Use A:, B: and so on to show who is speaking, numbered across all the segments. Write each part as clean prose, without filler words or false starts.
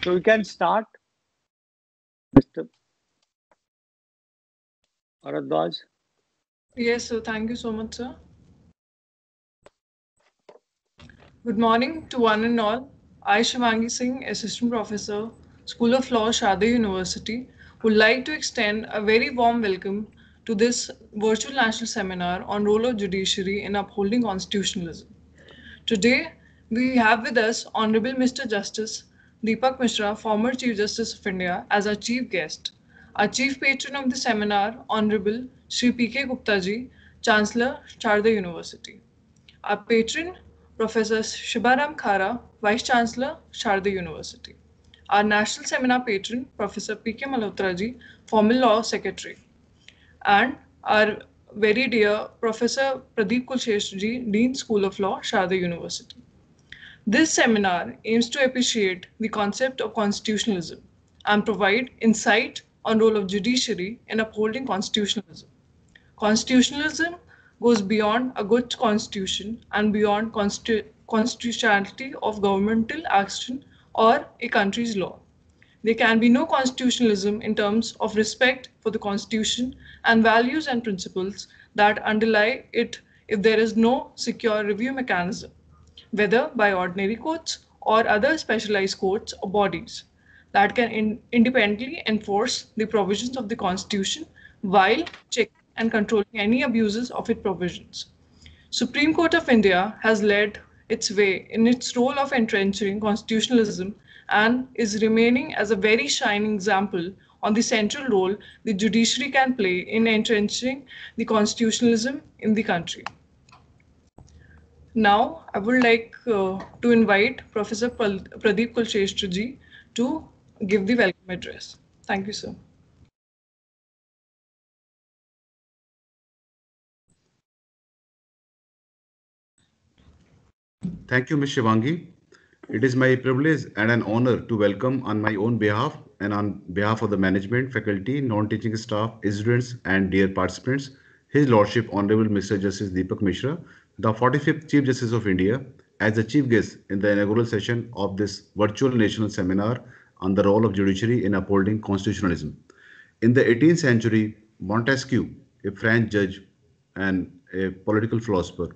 A: So we can start, Mr. Bharadwaj.
B: Yes, sir. Thank you so much, sir. Good morning to one and all. I, Shivangi Singh, Assistant Professor, School of Law, Sharda University, would like to extend a very warm welcome to this virtual national seminar on role of judiciary in upholding constitutionalism. Today, we have with us Honorable Mr. Justice Deepak Mishra, former Chief Justice of India, as our chief guest. Our chief patron of the seminar, Honorable Sri P.K. Gupta ji, Chancellor, Sharda University. Our patron, Professor Shibaram Khara, Vice Chancellor, Sharda University. Our national seminar patron, Professor P.K. Malhotra ji, former Law Secretary. And our very dear Professor Pradeep Kulshreshtha ji, Dean School of Law, Sharda University. This seminar aims to appreciate the concept of constitutionalism and provide insight on role of judiciary in upholding constitutionalism. Constitutionalism goes beyond a good constitution and beyond constitutionality of governmental action or a country's law. There can be no constitutionalism in terms of respect for the constitution and values and principles that underlie it if there is no secure review mechanism, whether by ordinary courts or other specialized courts or bodies that can independently enforce the provisions of the constitution while checking and controlling any abuses of its provisions. Supreme Court of India has led its way in its role of entrenching constitutionalism and is remaining as a very shining example on the central role the judiciary can play in entrenching the constitutionalism in the country. Now, I would like to invite Professor Pradeep Kulshreshtha ji to give the welcome address. Thank you, sir.
C: Thank you, Ms. Shivangi. It is my privilege and an honor to welcome on my own behalf and on behalf of the management, faculty, non-teaching staff, students, and dear participants, His Lordship Honorable Mr. Justice Deepak Mishra, the 45th Chief Justice of India, as the chief guest in the inaugural session of this virtual national seminar on the role of judiciary in upholding constitutionalism. In the 18th century, Montesquieu, a French judge and a political philosopher,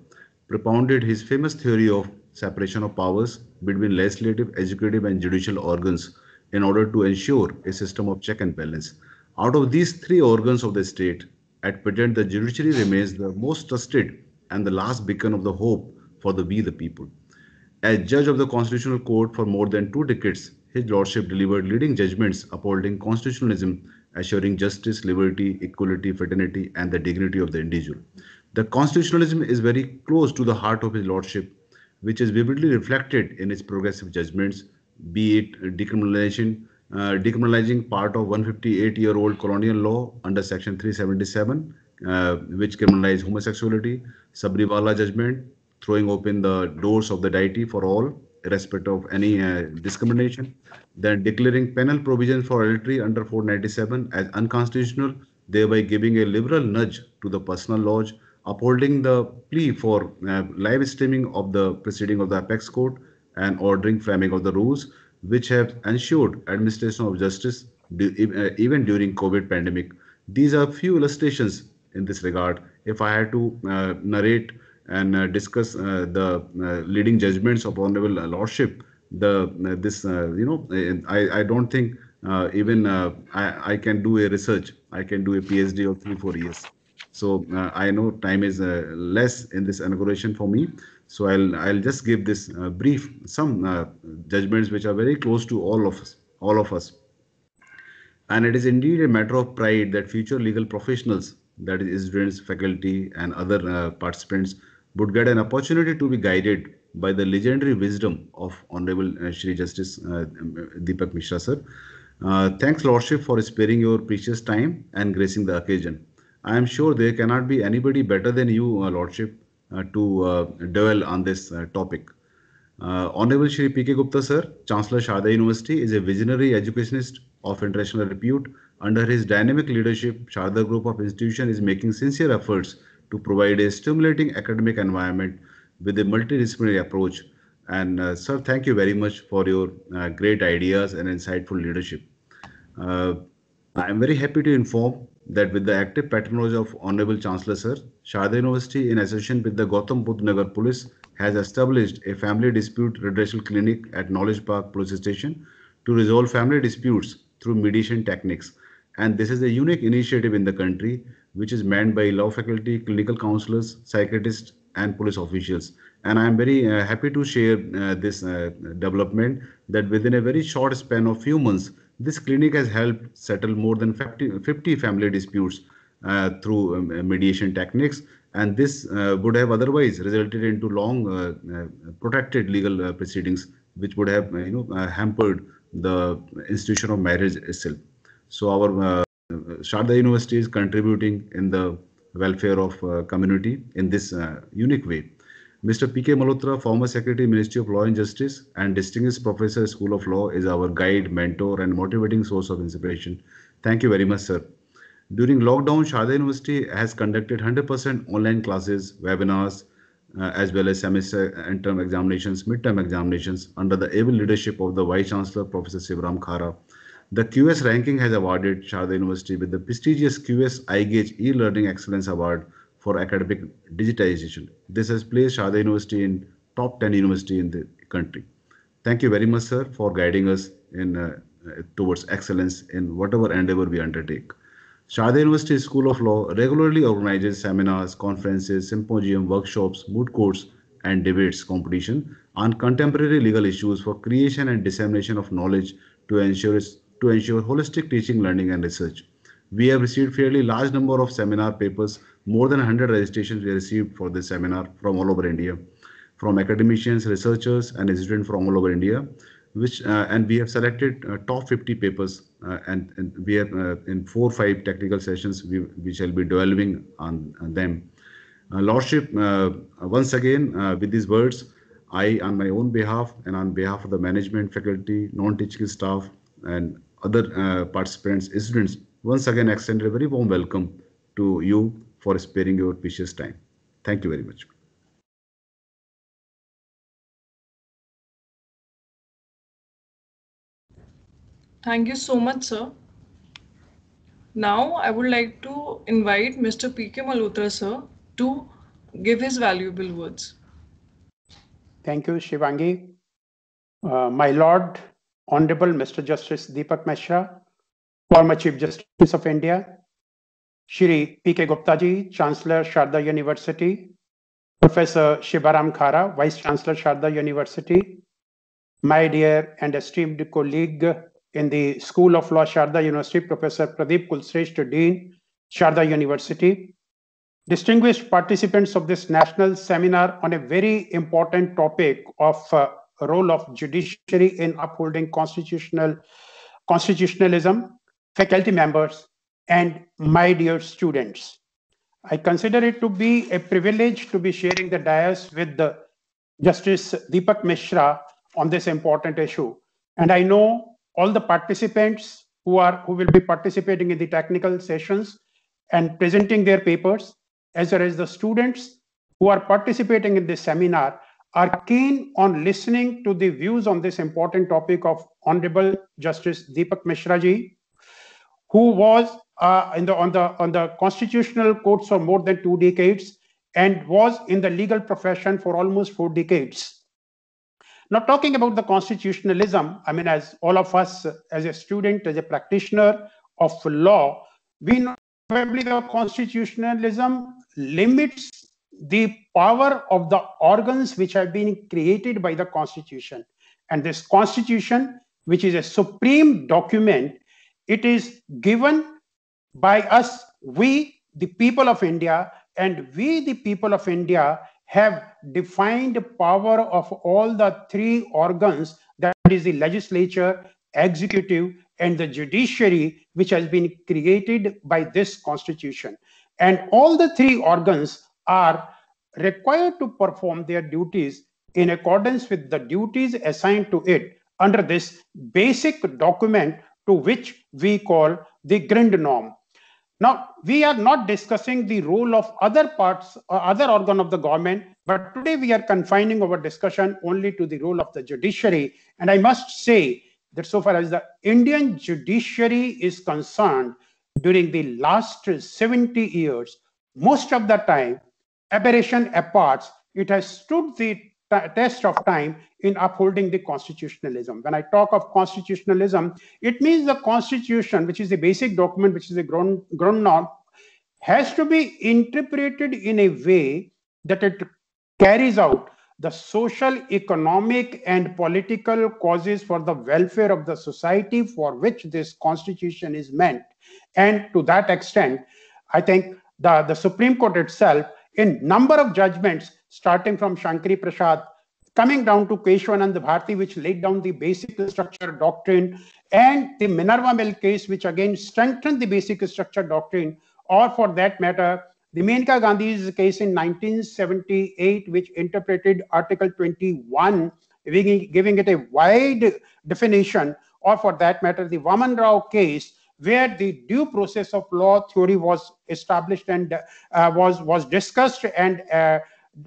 C: propounded his famous theory of separation of powers between legislative, executive, and judicial organs in order to ensure a system of check and balance. Out of these three organs of the state, at present the judiciary remains the most trusted and the last beacon of the hope for the we the people. As judge of the Constitutional Court for more than 2 decades, His Lordship delivered leading judgments upholding constitutionalism, assuring justice, liberty, equality, fraternity, and the dignity of the individual. The constitutionalism is very close to the heart of His Lordship, which is vividly reflected in its progressive judgments, be it decriminalizing part of 158-year-old colonial law under Section 377, which criminalized homosexuality, Sabriwala judgment, throwing open the doors of the deity for all, irrespective of any discrimination, then declaring penal provisions for adultery under 497 as unconstitutional, thereby giving a liberal nudge to the personal laws, upholding the plea for live streaming of the proceeding of the apex court, and ordering framing of the rules which have ensured administration of justice even during COVID pandemic. These are few illustrations in this regard. If I had to narrate and discuss the leading judgments of Honorable Lordship, the this I don't think even I can do a research. I can do a PhD of 3 4 years. So I know time is less in this inauguration for me. So I'll just give this brief some judgments which are very close to all of us. And it is indeed a matter of pride that future legal professionals, that is, students, faculty, and other participants, would get an opportunity to be guided by the legendary wisdom of Honorable Shri Justice Deepak Mishra, sir. Thanks, Lordship, for sparing your precious time and gracing the occasion. I am sure there cannot be anybody better than you, Lordship, to dwell on this topic. Honorable Shri P.K. Gupta sir, Chancellor Sharda University, is a visionary educationist of international repute. Under his dynamic leadership, Sharda Group of Institutions is making sincere efforts to provide a stimulating academic environment with a multidisciplinary approach. And sir, thank you very much for your great ideas and insightful leadership. Uh, I am very happy to inform that with the active patronage of Honorable Chancellor Sir, Sharda University, in association with the Gautam Budh Nagar Police, has established a family dispute redressal clinic at Knowledge Park Police Station to resolve family disputes through mediation techniques. And this is a unique initiative in the country, which is manned by law faculty, clinical counselors, psychiatrists, and police officials. And I am very happy to share this development that within a very short span of few months, this clinic has helped settle more than 50 family disputes through mediation techniques, and this would have otherwise resulted into long protracted legal proceedings, which would have hampered the institution of marriage itself. So our Sharda University is contributing in the welfare of community in this unique way. Mr. P.K. Malhotra, former Secretary, Ministry of Law and Justice, and distinguished Professor, School of Law, is our guide, mentor, and motivating source of inspiration. Thank you very much, sir. During lockdown, Sharda University has conducted 100% online classes, webinars, as well as semester and term examinations, midterm examinations under the able leadership of the Vice Chancellor, Professor Sivaram Khara. The QS ranking has awarded Sharda University with the prestigious QS iGauge e-learning excellence award for academic digitization. This has placed Sharda University in top 10 university in the country. Thank you very much, sir, for guiding us in towards excellence in whatever endeavor we undertake. Sharda University School of Law regularly organizes seminars, conferences, symposium, workshops, moot courts, and debates competition on contemporary legal issues for creation and dissemination of knowledge to ensure holistic teaching, learning, and research. We have received fairly large number of seminar papers. More than 100 registrations we received for this seminar from all over India, from academicians, researchers, and students from all over India, which and we have selected top 50 papers, and we have in 4 or 5 technical sessions we shall be dwelling on them. Lordship, once again, with these words, I, on my own behalf and on behalf of the management, faculty, non-teaching staff, and other participants, students, once again extend a very warm welcome to you for sparing your precious time. Thank you very much.
B: Thank you so much, sir. Now, I would like to invite Mr. P.K. Malhotra, sir, to give his valuable words.
D: Thank you, Shivangi. My Lord, Honorable Mr. Justice Deepak Mishra, former Chief Justice of India, Shri P.K. Gupta ji, Chancellor, Sharda University, Professor Sivaram Khara, Vice Chancellor, Sharda University, my dear and esteemed colleague in the School of Law, Sharda University, Professor Pradeep Kulshrestha, Dean, Sharda University, distinguished participants of this national seminar on a very important topic of role of judiciary in upholding constitutionalism, faculty members, and my dear students. I consider it to be a privilege to be sharing the dais with the Justice Deepak Mishra on this important issue. And I know all the participants who will be participating in the technical sessions and presenting their papers, as well as the students who are participating in this seminar, are keen on listening to the views on this important topic of Honorable Justice Deepak Mishra ji, who was on the constitutional courts for more than 2 decades and was in the legal profession for almost 4 decades. Now, talking about the constitutionalism, I mean, as all of us, as a student, as a practitioner of law, we know probably the constitutionalism limits the power of the organs which have been created by the Constitution. And this Constitution, which is a supreme document, it is given by us, we, the people of India, and we, the people of India, have defined power of all the 3 organs, that is the legislature, executive, and the judiciary, which has been created by this Constitution. And all the 3 organs are required to perform their duties in accordance with the duties assigned to it under this basic document, to which we call the Grind Norm. Now, we are not discussing the role of other parts or other organ of the government, But today we are confining our discussion only to the role of the judiciary. And I must say that so far as the Indian judiciary is concerned, during the last 70 years, most of the time, aberration apart, it has stood the test of time in upholding the constitutionalism. When I talk of constitutionalism, it means the constitution, which is the basic document, which is the ground norm, has to be interpreted in a way that it carries out the social, economic, and political causes for the welfare of the society for which this constitution is meant. And to that extent, I think the Supreme Court itself, in number of judgments, starting from Shankari Prasad, coming down to Keshwanand Bharti, which laid down the basic structure doctrine, and the Minerva Mill case, which again strengthened the basic structure doctrine, or for that matter, the Menka Gandhi's case in 1978, which interpreted Article 21, giving it a wide definition, or for that matter, the Vaman Rao case, where the due process of law theory was established and was discussed and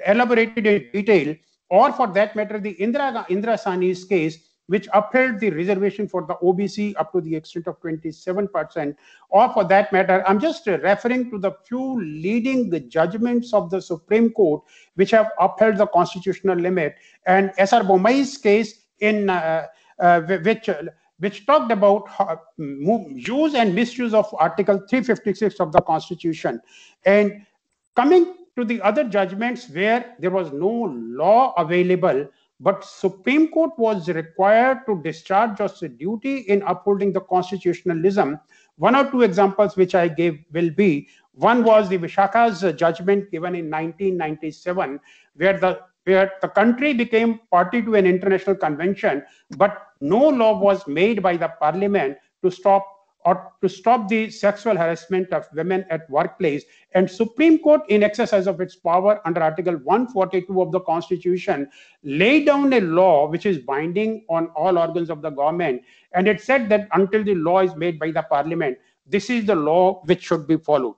D: elaborated in detail, or for that matter, the Indira Sahni's case, which upheld the reservation for the OBC up to the extent of 27%, or for that matter, I'm just referring to the few leading judgments of the Supreme Court, which have upheld the constitutional limit, and S.R. Bomai's case in which talked about use and misuse of Article 356 of the Constitution. And coming to the other judgments where there was no law available, but Supreme Court was required to discharge its duty in upholding the constitutionalism. One or two examples which I gave will be, one was the Vishaka's judgment given in 1997, where the country became party to an international convention, but no law was made by the parliament to stop the sexual harassment of women at workplace. And Supreme Court, in exercise of its power under Article 142 of the Constitution, laid down a law which is binding on all organs of the government. And it said that until the law is made by the parliament, this is the law which should be followed.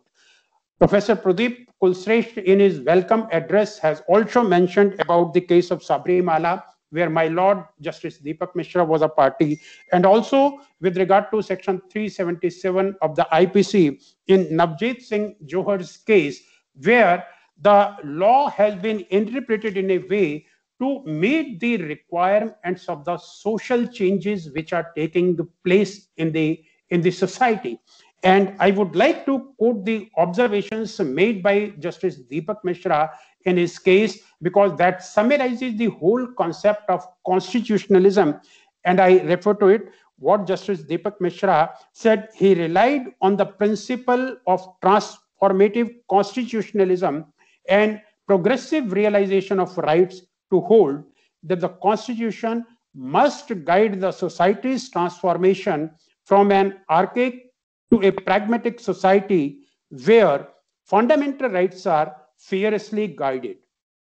D: Professor Pradeep Kulshrestha, in his welcome address, has also mentioned about the case of Sabarimala, where my Lord Justice Deepak Mishra was a party, and also with regard to Section 377 of the IPC in Navjit Singh Johor's case, where the law has been interpreted in a way to meet the requirements of the social changes which are taking place in the society. And I would like to quote the observations made by Justice Deepak Mishra in his case, because that summarizes the whole concept of constitutionalism. And I refer to it, what Justice Deepak Mishra said. He relied on the principle of transformative constitutionalism and progressive realization of rights to hold that the Constitution must guide the society's transformation from an archaic to a pragmatic society where fundamental rights are fearlessly guided.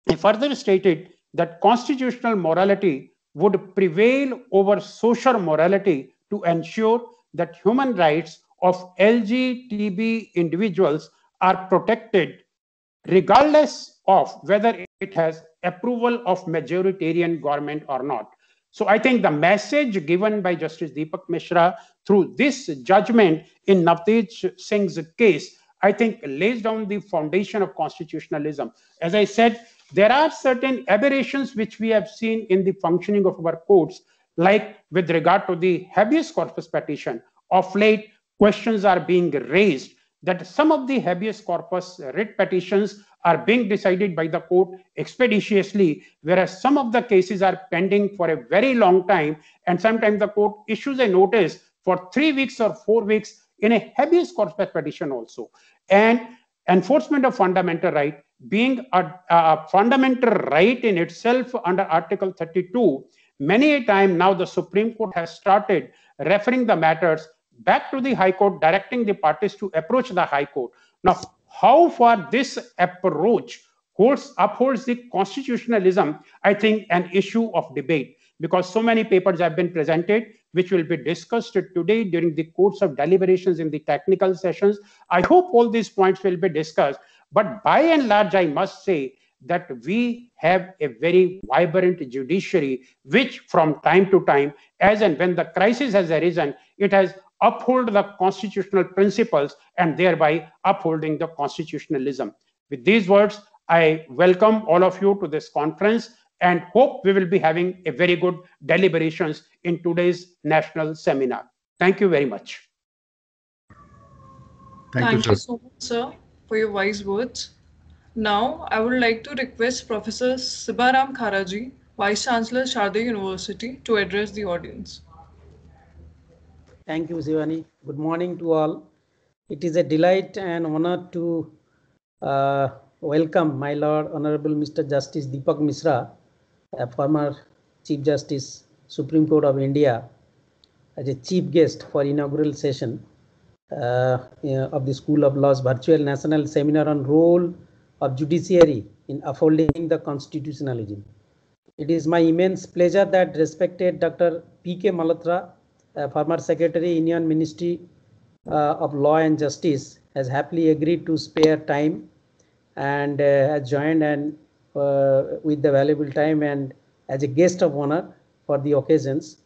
D: He further stated that constitutional morality would prevail over social morality to ensure that human rights of LGBTQ individuals are protected regardless of whether it has approval of majoritarian government or not. So I think the message given by Justice Deepak Mishra through this judgment in Navjit Singh's case, I think lays down the foundation of constitutionalism. As I said, there are certain aberrations which we have seen in the functioning of our courts, like with regard to the habeas corpus petition. Of late, questions are being raised that some of the habeas corpus writ petitions are being decided by the court expeditiously, whereas some of the cases are pending for a very long time, and sometimes the court issues a notice for 3 weeks or 4 weeks in a habeas corpus petition also. And enforcement of fundamental right being a fundamental right in itself under Article 32, many a time now the Supreme Court has started referring the matters back to the High Court, directing the parties to approach the High Court. Now, how far this approach upholds the constitutionalism, I think an issue of debate, because so many papers have been presented which will be discussed today during the course of deliberations in the technical sessions. I hope all these points will be discussed, but by and large, I must say that we have a very vibrant judiciary, which from time to time, as and when the crisis has arisen, it has uphold the constitutional principles and thereby upholding the constitutionalism. With these words, I welcome all of you to this conference and hope we will be having a very good deliberations in today's national seminar. Thank you very much.
B: Thank you so much, sir, for your wise words. Now, I would like to request Professor Sibaram Kharaji, Vice Chancellor, Sharda University, to address the audience.
E: Thank you, Shivani. Good morning to all. It is a delight and honor to welcome my Lord Honorable Mr. Justice Deepak Misra, a former Chief Justice, Supreme Court of India, as a chief guest for inaugural session of the School of Law's virtual national seminar on role of judiciary in upholding the constitutionalism. It is my immense pleasure that respected Dr. P.K. Malhotra, former Secretary, Union Ministry of Law and Justice, has happily agreed to spare time and has joined and with the valuable time and as a guest of honor for the occasions.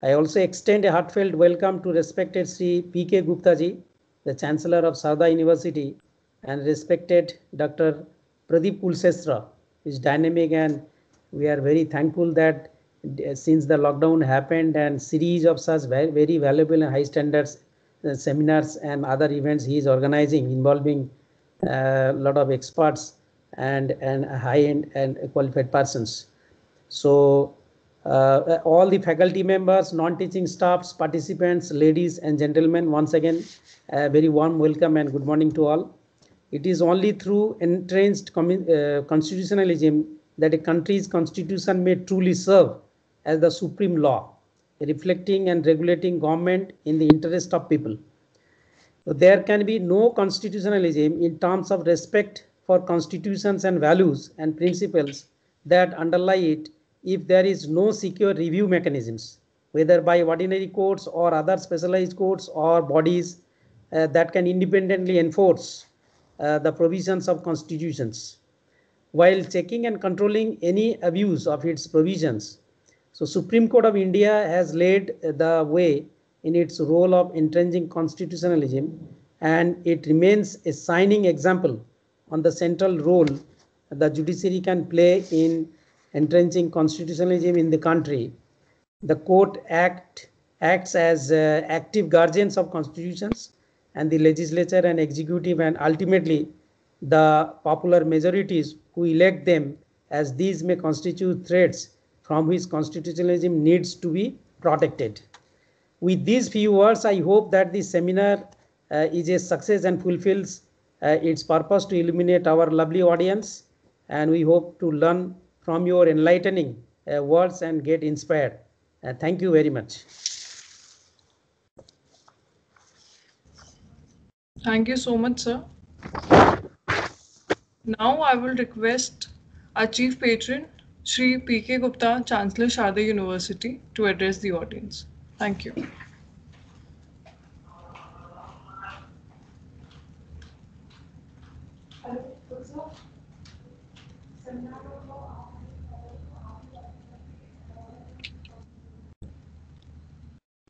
E: I also extend a heartfelt welcome to respected Sri P.K. Gupta ji, the Chancellor of Sharda University, and respected Dr. Pradeep Kulsestra, who is dynamic, and we are very thankful that since the lockdown happened and series of such very valuable and high standards seminars and other events he is organizing involving a lot of experts and high-end and qualified persons. So all the faculty members, non-teaching staffs, participants, ladies and gentlemen, once again, a very warm welcome and good morning to all. It is only through entrenched constitutionalism that a country's constitution may truly serve as the supreme law, reflecting and regulating government in the interest of people. So there can be no constitutionalism in terms of respect for constitutions and values and principles that underlie it if there is no secure review mechanisms, whether by ordinary courts or other specialized courts or bodies that can independently enforce the provisions of constitutions, while checking and controlling any abuse of its provisions. So Supreme Court of India has led the way in its role of entrenching constitutionalism, and it remains a shining example on the central role the judiciary can play in entrenching constitutionalism in the country. The court acts as active guardians of constitutions, and the legislature and executive and ultimately the popular majorities who elect them, as these may constitute threats from which constitutionalism needs to be protected. With these few words, I hope that this seminar is a success and fulfills its purpose to illuminate our lovely audience, and we hope to learn from your enlightening words and get inspired. Thank you very much.
B: Thank you so much, sir. Now I will request our Chief Patron, Sri P.K. Gupta, Chancellor, Sharda University, to address the audience. Thank you.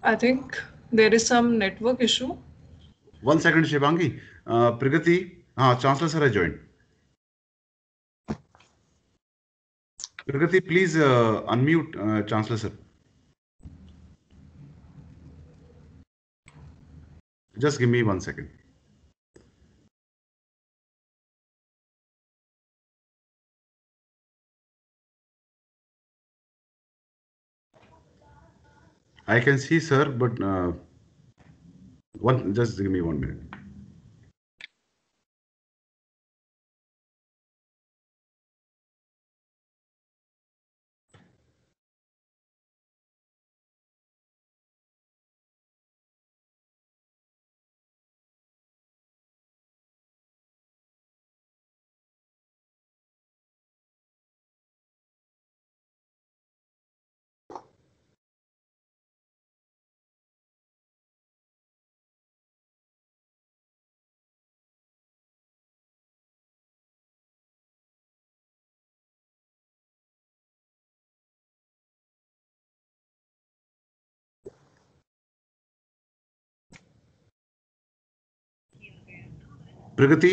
B: I think there is some network issue.
C: 1 second, Shivangi. Pragati, Chancellor sir has joined. Pragati, please unmute Chancellor sir. Just give me 1 second. I can see sir, but just give me 1 minute. Pragati,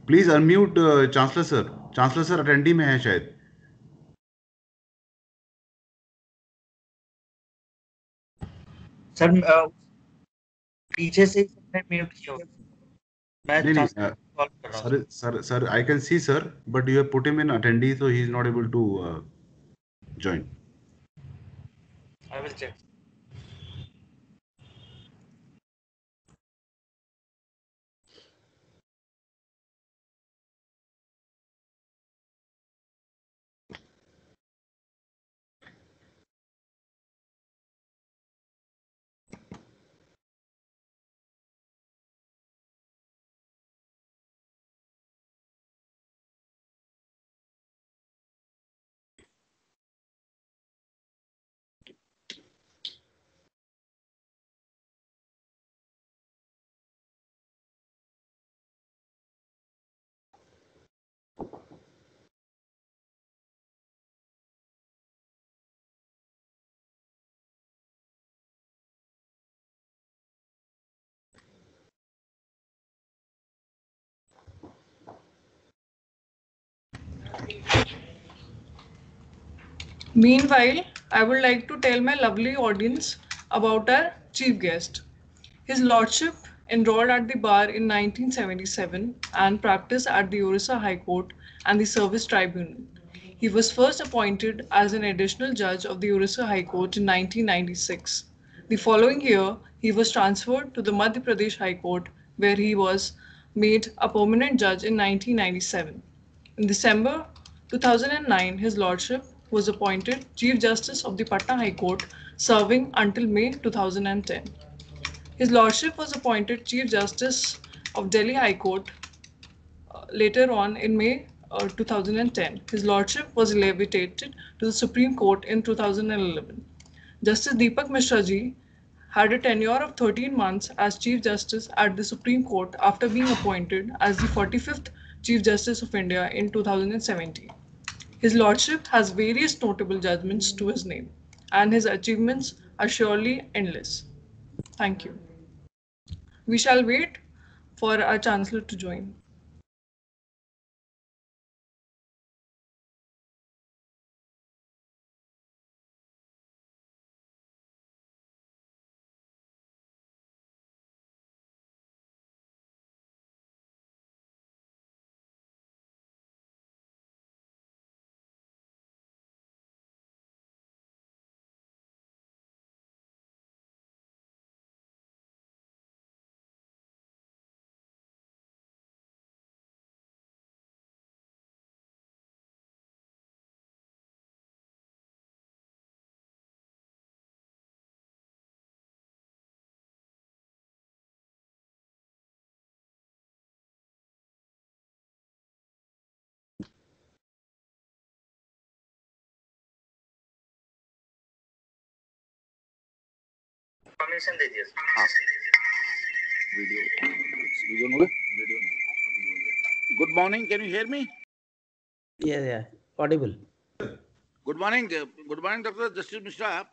C: please unmute Chancellor sir. Chancellor sir attendee में है शायद.
F: Sir पीछे से mute किया हुआ मैं
C: नहीं,
F: call कर रहा हूं
C: sir, I can see sir, but you have put him in attendee, so he is not able to join.
F: I will check
B: Meanwhile, I would like to tell my lovely audience about our chief guest. His Lordship enrolled at the bar in 1977 and practiced at the Orissa High Court and the Service Tribunal. He was first appointed as an additional judge of the Orissa High Court in 1996. The following year, he was transferred to the Madhya Pradesh High Court, where he was made a permanent judge in 1997. In December 2009, His Lordship was appointed Chief Justice of the Patna High Court, serving until May 2010. His Lordship was appointed Chief Justice of Delhi High Court later on in May 2010. His Lordship was elevated to the Supreme Court in 2011. Justice Deepak Mishra ji had a tenure of 13 months as Chief Justice at the Supreme Court after being appointed as the 45th Chief Justice of India in 2017. His Lordship has various notable judgments to his name, and his achievements are surely endless. Thank you. We shall wait for our Chancellor to join.
F: Permission दे दिया
G: Video. Good morning. Can you hear me?
E: Yeah, audible.
G: Good morning, Dr. Justice Mishra.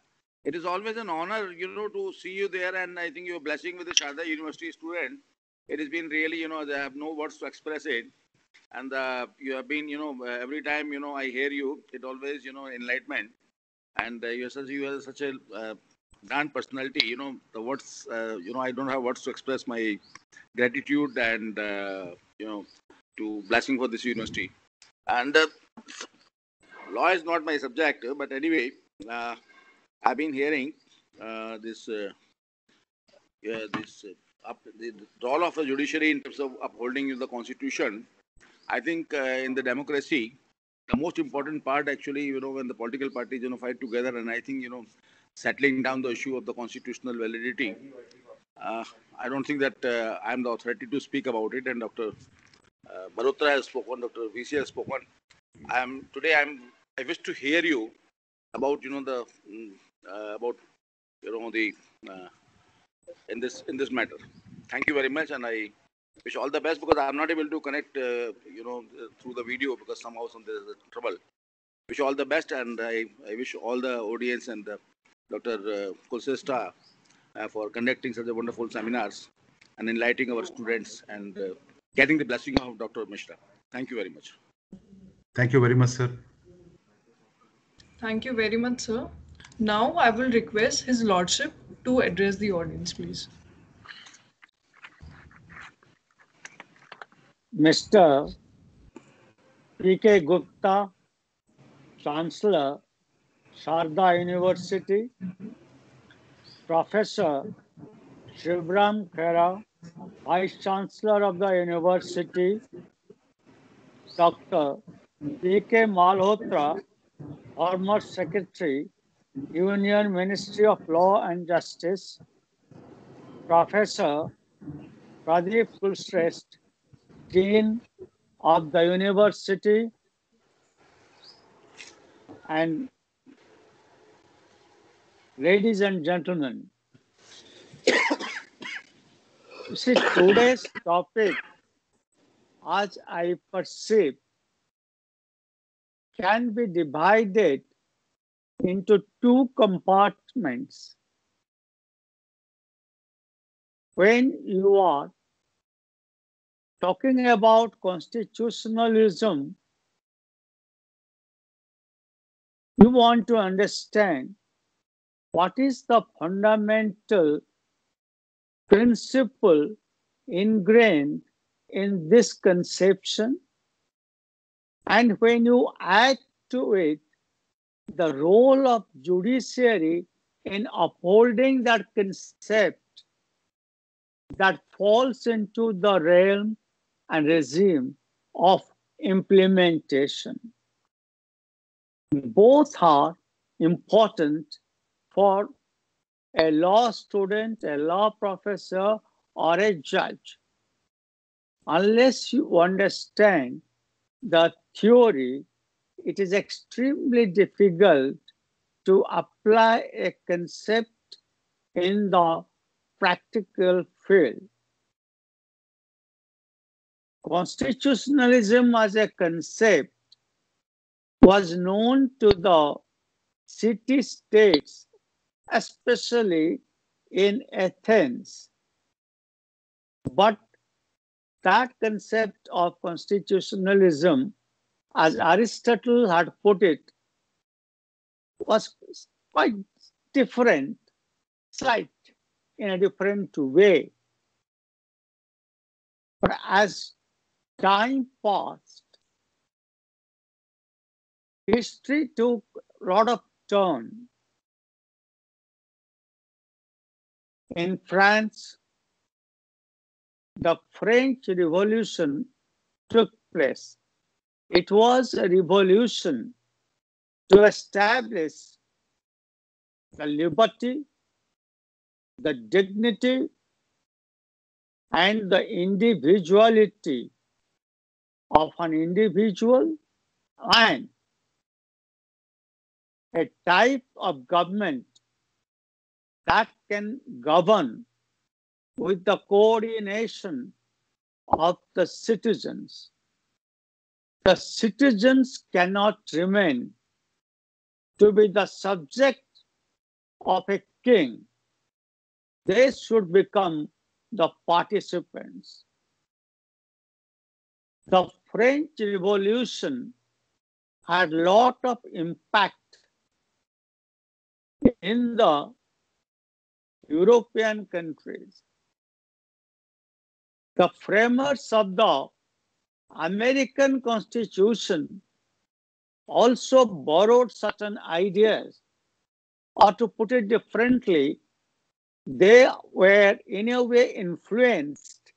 G: It is always an honor, to see you there, and I think your blessing with the Sharda University student. It has been really, they have no words to express it, and you have been, every time, I hear you, it always, enlightenment, and you are such a grand personality. The words, I don't have words to express my gratitude and to blessing for this university. And law is not my subject, but anyway, I've been hearing the role of the judiciary in terms of upholding the constitution. I think in the democracy, the most important part actually, when the political parties, fight together, and I think, settling down the issue of the constitutional validity. I don't think that I'm the authority to speak about it, and Dr. Malhotra has spoken, Dr. VC has spoken. I wish to hear you about in this matter. Thank you very much, and I wish all the best, because I'm not able to connect through the video because somehow there is trouble. Wish you all the best, and I wish all the audience and Dr. Kulshrestha for conducting such a wonderful seminars and enlightening our students and getting the blessing of Dr. Mishra. Thank you very much.
C: Thank you very much, sir.
B: Thank you very much, sir. Now I will request His Lordship to address the audience, please.
A: Mr. P.K. Gupta, Chancellor, Sharda University, Professor Shivram Khera, Vice Chancellor of the University, Dr. P.K. Malhotra, former Secretary, Union Ministry of Law and Justice, Professor Pradeep Kulshrestha, Dean of the University, and ladies and gentlemen, you see, today's topic, as I perceive, can be divided into two compartments. When you are talking about constitutionalism, you want to understand what is the fundamental principle ingrained in this conception, and when you add to it the role of judiciary in upholding that concept, that falls into the realm and regime of implementation. Both are important for a law student, a law professor, or a judge. Unless you understand the theory, it is extremely difficult to apply a concept in the practical field. Constitutionalism as a concept was known to the city-states, especially in Athens. But that concept of constitutionalism, as Aristotle had put it, was quite different, slight in a different way. But as time passed, history took a lot of turn. In France, the French Revolution took place. It was a revolution to establish the liberty, the dignity, and the individuality of an individual, and a type of government that can govern with the coordination of the citizens. The citizens cannot remain to be the subject of a king. They should become the participants. The French Revolution had a lot of impact in the European countries. The framers of the American Constitution also borrowed certain ideas, or to put it differently, they were in a way influenced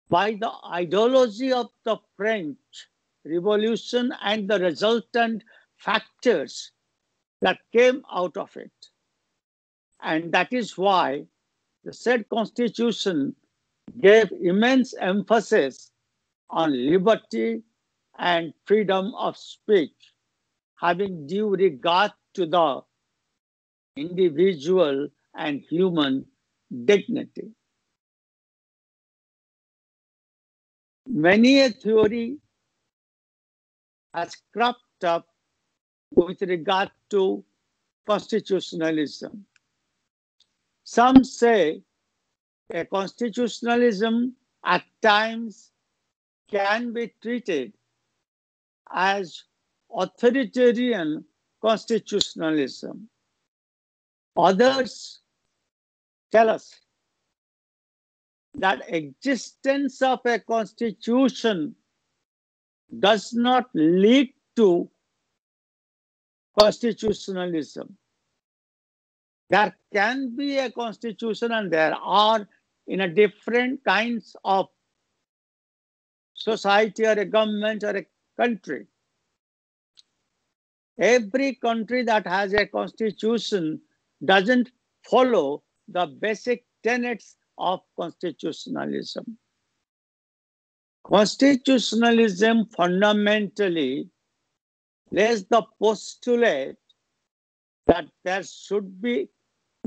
A: by the ideology of the French Revolution and the resultant factors that came out of it. And that is why the said constitution gave immense emphasis on liberty and freedom of speech, having due regard to the individual and human dignity. Many a theory has cropped up with regard to constitutionalism. Some say a constitutionalism at times can be treated as authoritarian constitutionalism. Others tell us that existence of a constitution does not lead to constitutionalism. There can be a constitution and there are in a different kinds of society or a government or a country. Every country that has a constitution doesn't follow the basic tenets of constitutionalism. Constitutionalism fundamentally lays the postulate that there should be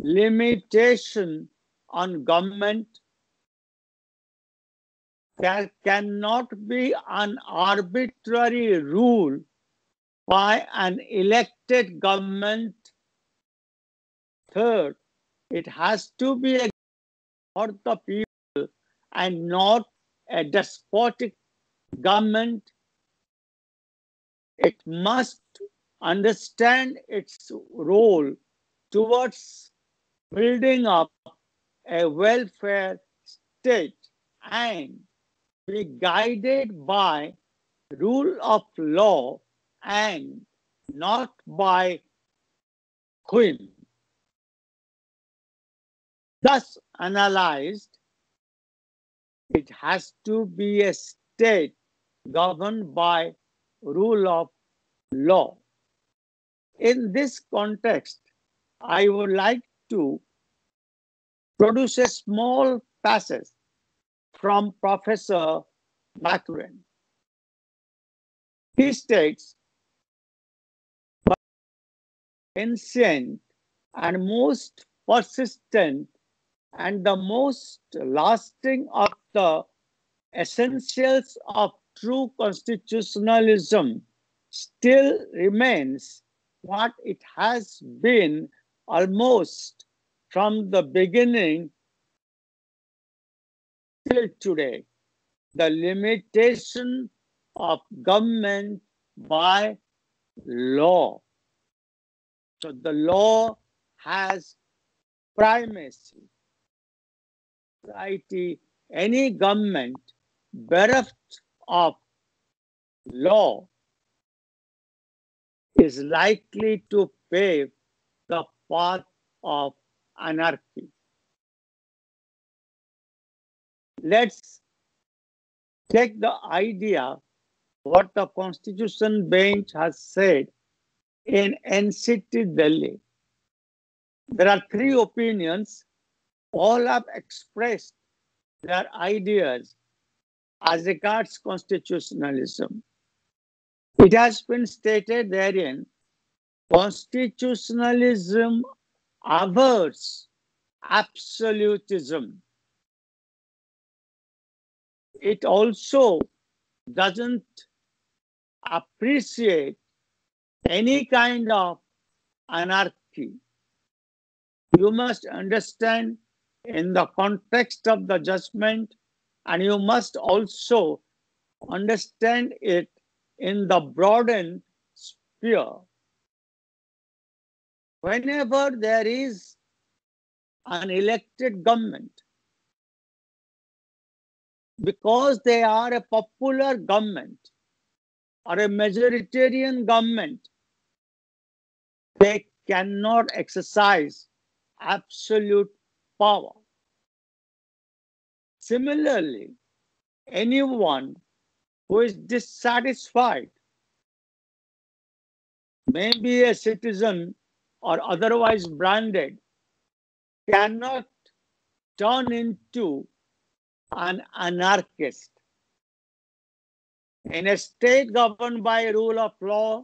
A: limitation on government. There cannot be an arbitrary rule by an elected government. Third, it has to be for the people and not a despotic government. It must understand its role towards building up a welfare state and be guided by rule of law and not by whim. Thus analyzed, it has to be a state governed by rule of law. In this context, I would like to produce a small passage from Professor Mathurin. He states, ancient and most persistent and the most lasting of the essentials of true constitutionalism still remains what it has been almost from the beginning till today, the limitation of government by law. So the law has primacy. Any government bereft of law is likely to pave the path of anarchy. Let's take the idea what the Constitution Bench has said in NCT Delhi. There are three opinions. All have expressed their ideas as regards constitutionalism. It has been stated therein, constitutionalism abhors absolutism. It also doesn't appreciate any kind of anarchy. You must understand in the context of the judgment, and you must also understand it in the broadened sphere. Whenever there is an elected government, because they are a popular government or a majoritarian government, they cannot exercise absolute power. Similarly, anyone who is dissatisfied, maybe a citizen or otherwise branded, cannot turn into an anarchist. In a state governed by rule of law,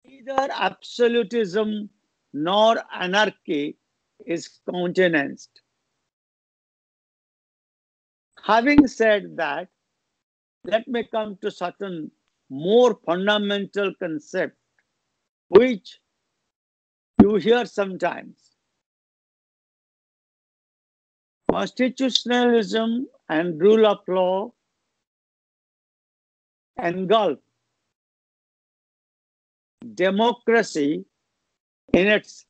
A: neither absolutism nor anarchy is countenanced. Having said that, let me come to certain more fundamental concept which you hear sometimes. Constitutionalism and rule of law engulf democracy in its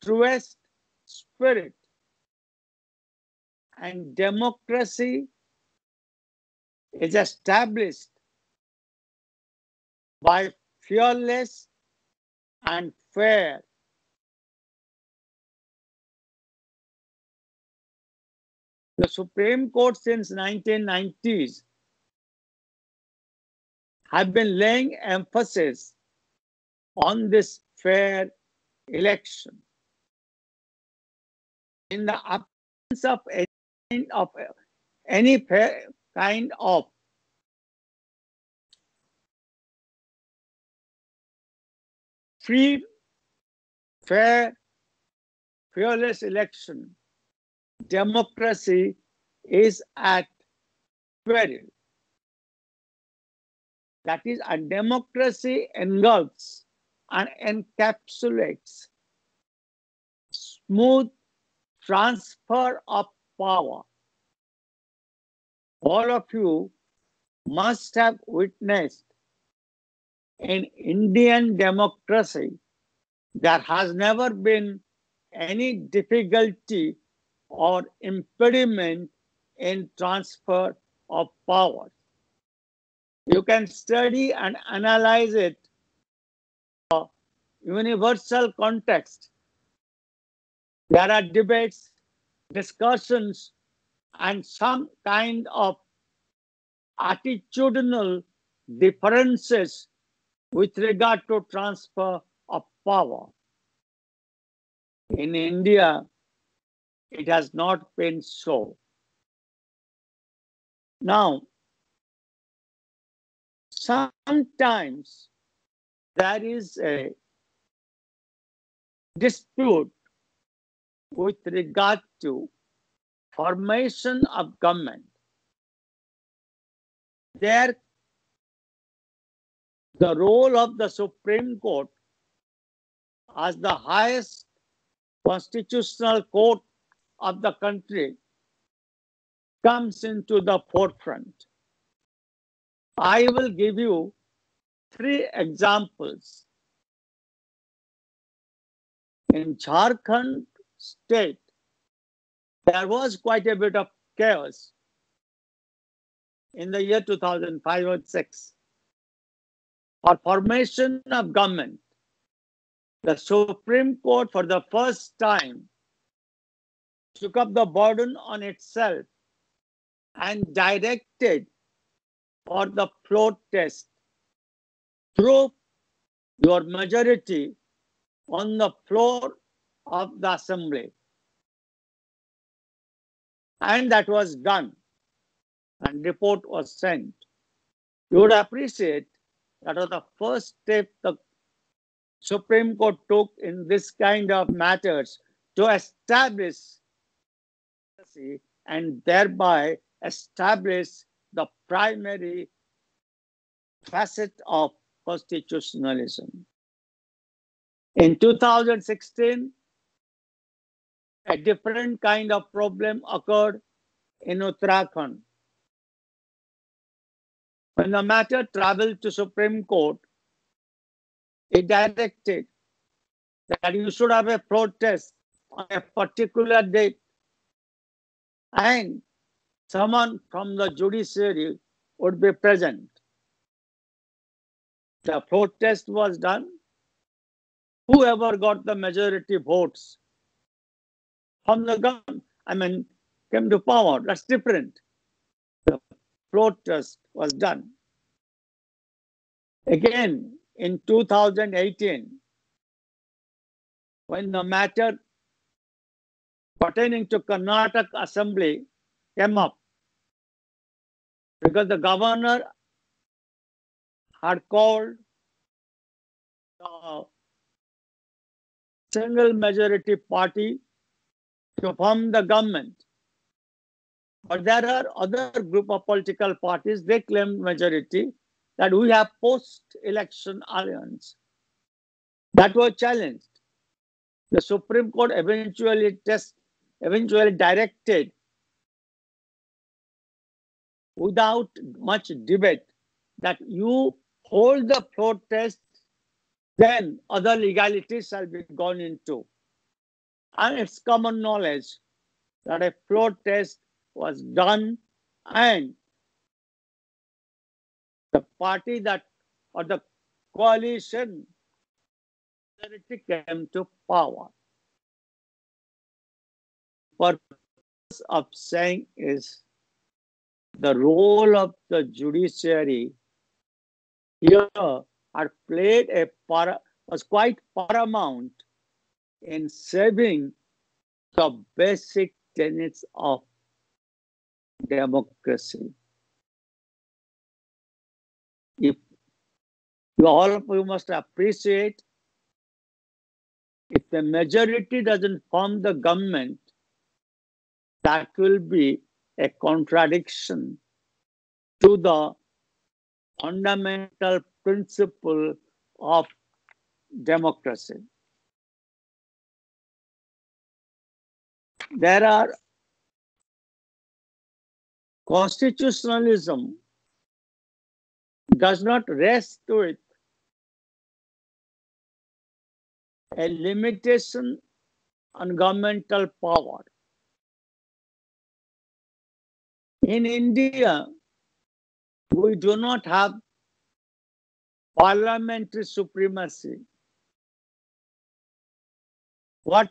A: truest spirit. And democracy is established by fearless and fair. The Supreme Court since 1990s have been laying emphasis on this fair election. In the absence of any kind of free, fair, fearless election, democracy is at peril. That is, a democracy engulfs and encapsulates smooth transfer of power. All of you must have witnessed in Indian democracy there has never been any difficulty or impediment in transfer of power. You can study and analyze it in a universal context. There are debates, discussions, and some kind of attitudinal differences with regard to transfer of power. In India, it has not been so. Now, sometimes there is a dispute with regard to formation of government. There, the role of the Supreme Court as the highest constitutional court of the country comes into the forefront. I will give you 3 examples. In Jharkhand state, there was quite a bit of chaos in the year 2005 or 6. For formation of government, the Supreme Court for the first time took up the burden on itself and directed for the floor test. Prove your majority on the floor of the assembly. And that was done, and report was sent. You would appreciate that was the first step the Supreme Court took in this kind of matters to establish and thereby establish the primary facet of constitutionalism. In 2016, a different kind of problem occurred in Uttarakhand. When the matter traveled to Supreme Court, it directed that you should have a protest on a particular date and someone from the judiciary would be present. The protest was done. Whoever got the majority votes from the government, came to power, that's different. The protest was done. Again, in 2018, when the matter pertaining to Karnataka Assembly came up, because the governor had called the single majority party to form the government. But there are other group of political parties, they claim majority, that we have post-election alliance. That was challenged. The Supreme Court eventually directed without much debate that you hold the floor test, then other legalities shall be gone into. And it's common knowledge that a floor test was done and the party that, or the coalition came to power. Purpose of saying is the role of the judiciary here had played was quite paramount in saving the basic tenets of democracy. If all of you must appreciate, if the majority doesn't form the government, that will be a contradiction to the fundamental principle of democracy. There are constitutionalism does not rest with a limitation on governmental power. In India, we do not have parliamentary supremacy. What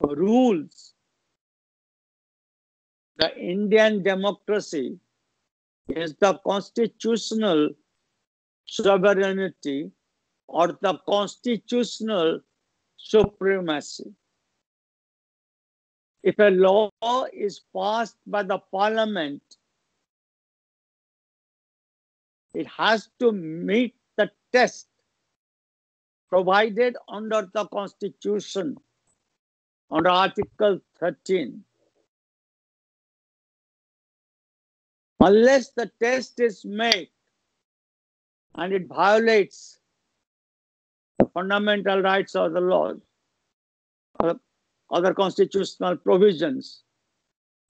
A: rules the Indian democracy is the constitutional sovereignty or the constitutional supremacy. If a law is passed by the parliament, it has to meet the test provided under the Constitution, under Article 13. Unless the test is made and it violates the fundamental rights of the law or other constitutional provisions,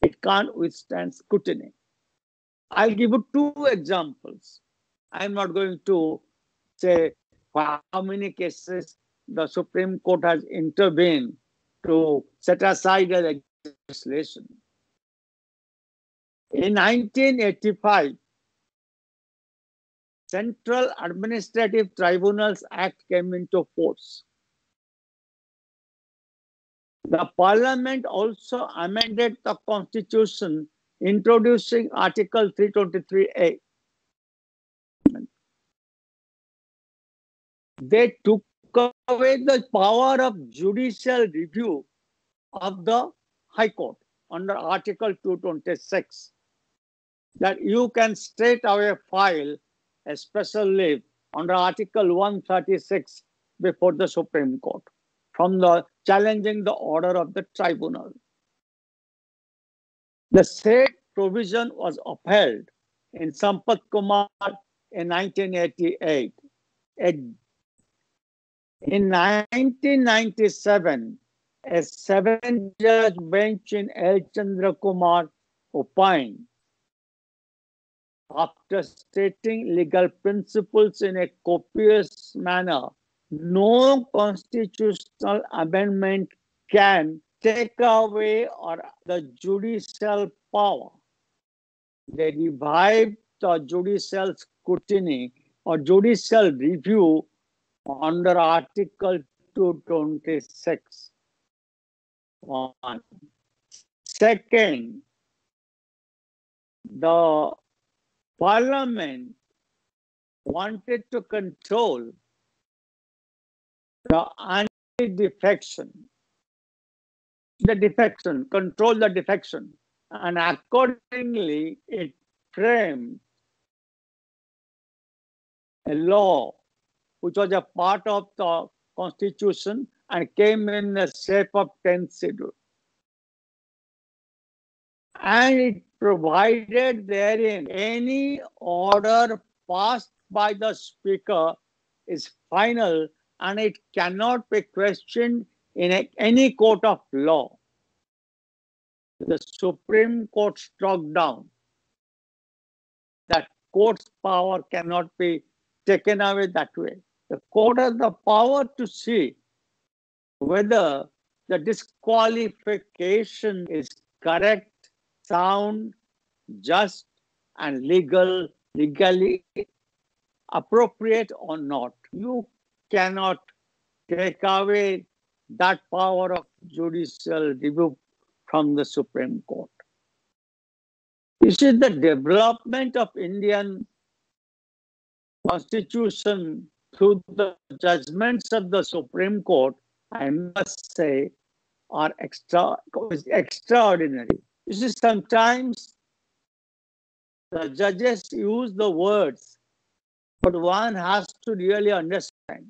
A: it can't withstand scrutiny. I'll give you two examples. I'm not going to say how many cases the Supreme Court has intervened to set aside a legislation. In 1985, Central Administrative Tribunals Act came into force. The Parliament also amended the Constitution, introducing Article 323A. They took away the power of judicial review of the High Court under Article 226, that you can straight away file a special leave under Article 136 before the Supreme Court from the challenging the order of the tribunal. The said provision was upheld in Sampath Kumar in 1988. In 1997, a 7-judge bench in L. Chandra Kumar opined, after stating legal principles in a copious manner, no constitutional amendment can take away or the judicial power. They revived the judicial scrutiny or judicial review under Article 226. One. Second, the Parliament wanted to control the anti-defection, control the defection, and accordingly it framed a law which was a part of the Constitution and came in the shape of 10th schedule. And it provided therein any order passed by the Speaker is final and it cannot be questioned in any court of law. The Supreme Court struck down that court's power cannot be taken away that way. The court has the power to see whether the disqualification is correct, sound, just, and legally appropriate or not. You cannot take away that power of judicial review from the Supreme Court. You see, the development of Indian Constitution through the judgments of the Supreme Court, I must say, are extraordinary. You see, sometimes the judges use the words, but one has to really understand.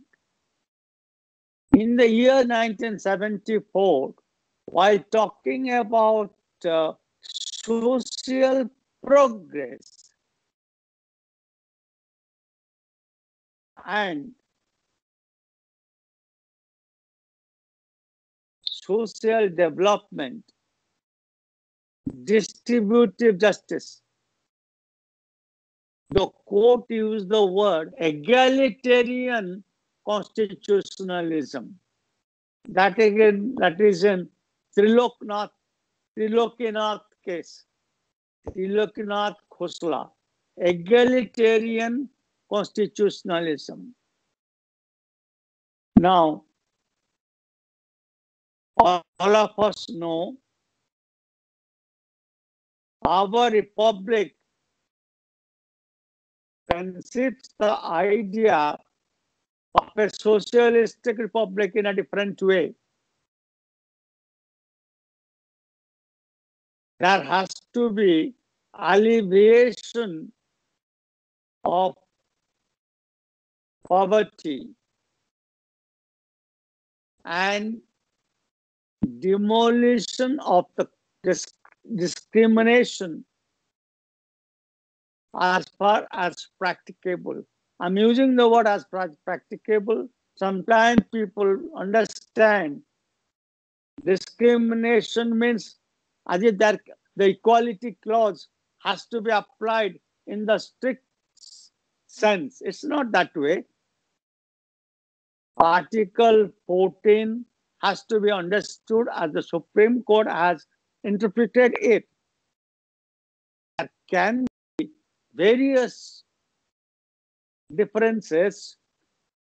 A: In the year 1974, while talking about social progress and social development, distributive justice, the court used the word egalitarian constitutionalism. That is in Triloknath case, Triloknath Khosla, egalitarian constitutionalism. Now, all of us know our republic conceives the idea of a socialistic republic in a different way. There has to be alleviation of poverty and demolition of the discrimination as far as practicable. I'm using the word as practicable. Sometimes people understand discrimination means as if that the equality clause has to be applied in the strict sense. It's not that way. Article 14 has to be understood as the Supreme Court has interpreted it. There can be various differences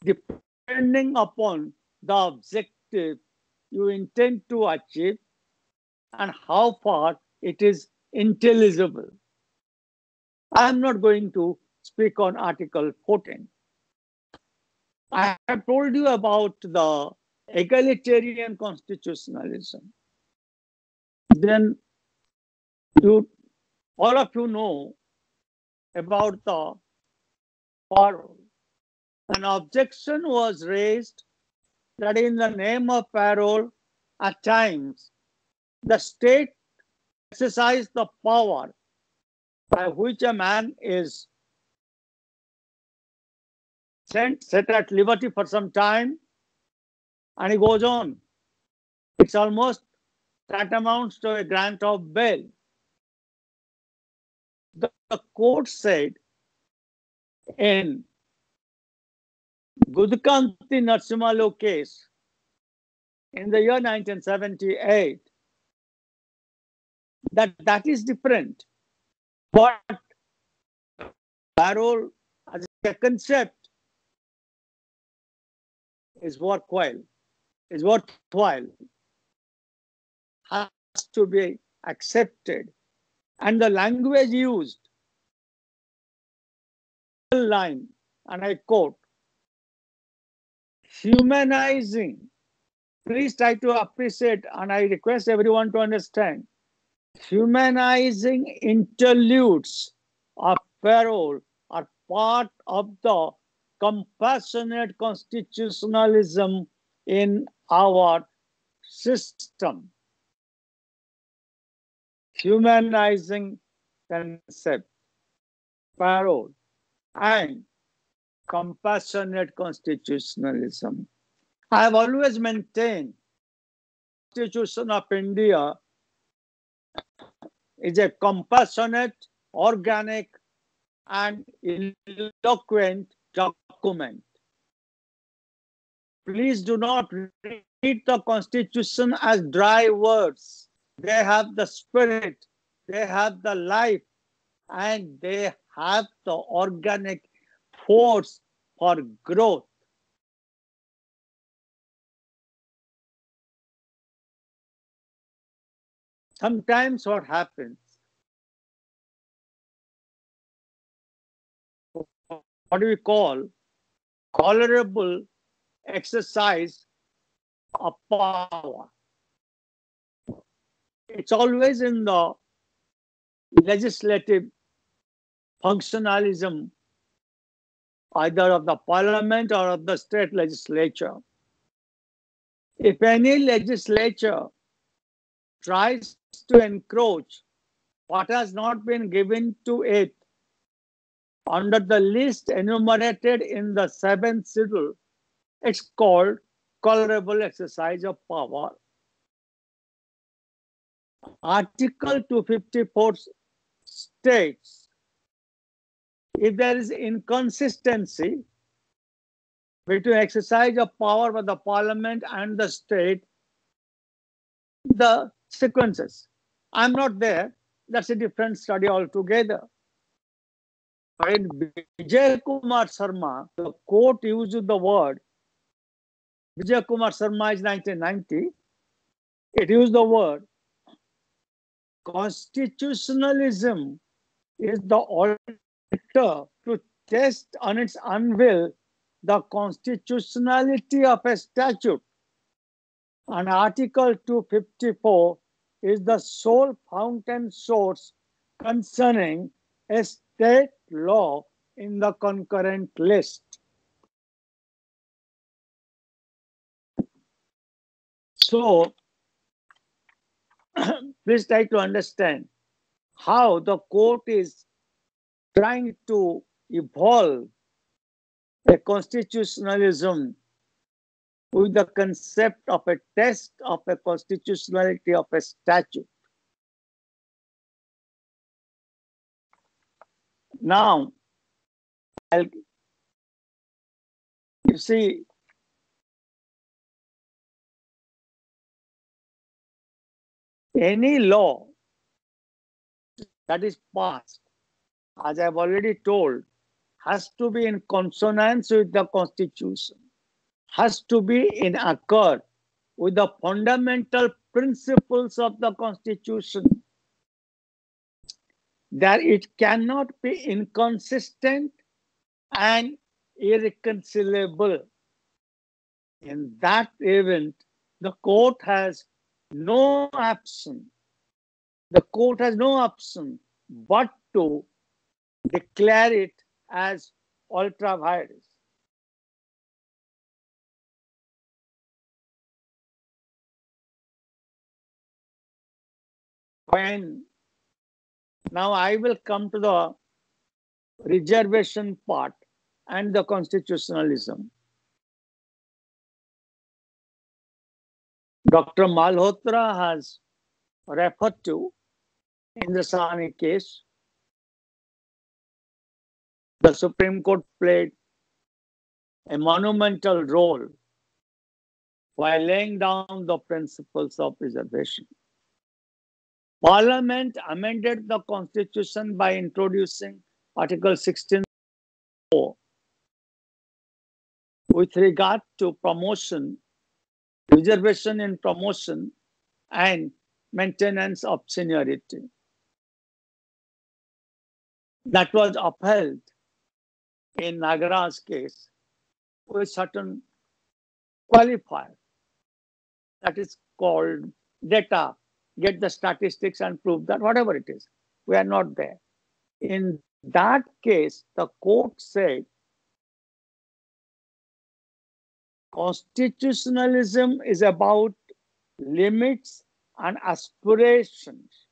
A: depending upon the objective you intend to achieve and how far it is intelligible. I'm not going to speak on Article 14. I have told you about the egalitarian constitutionalism. Then all of you know about the parole. An objection was raised that in the name of parole, at times, the state exercises the power by which a man is set at liberty for some time, and he goes on. It's almost that amounts to a grant of bail. The court said in Gudukanti Narasimhalu case in the year 1978 that is different. But parole as a concept is worthwhile, has to be accepted. And the language used, line, and I quote, humanizing. Please try to appreciate, and I request everyone to understand, humanizing interludes of parole are part of the compassionate constitutionalism in our system. Humanizing concept, parole, and compassionate constitutionalism. I have always maintained the Constitution of India is a compassionate, organic, and eloquent document. Please do not read the Constitution as dry words. They have the spirit, they have the life, and they have the organic force for growth. Sometimes what happens, what do we call tolerable exercise of power. It's always in the legislative functionalism, either of the parliament or of the state legislature. If any legislature tries to encroach what has not been given to it under the list enumerated in the 7th schedule, it's called tolerable exercise of power. Article 254 states, if there is inconsistency between exercise of power by the parliament and the state, the sequences. I'm not there. That's a different study altogether. In Vijay Kumar Sharma, the court used the word, Vijay Kumar Sharma is 1990, it used the word, constitutionalism is the altar to test on its unveil the constitutionality of a statute. And Article 254 is the sole fountain source concerning a state law in the concurrent list. So, please try to understand how the court is trying to evolve a constitutionalism with the concept of a test of a constitutionality of a statute. Now, you see, any law that is passed, as I've already told, has to be in consonance with the Constitution, has to be in accord with the fundamental principles of the Constitution, that it cannot be inconsistent and irreconcilable. In that event, the court has no option. The court has no option but to declare it as ultra vires. Now I will come to the reservation part and the constitutionalism. Dr. Malhotra has referred to in the Sahni case. The Supreme Court played a monumental role while laying down the principles of reservation. Parliament amended the Constitution by introducing Article 16(4) with regard to promotion, reservation in promotion, and maintenance of seniority. That was upheld in Nagara's case with certain qualifier. That is called data. Get the statistics and prove that, whatever it is. We are not there. In that case, the court said constitutionalism is about limits and aspirations.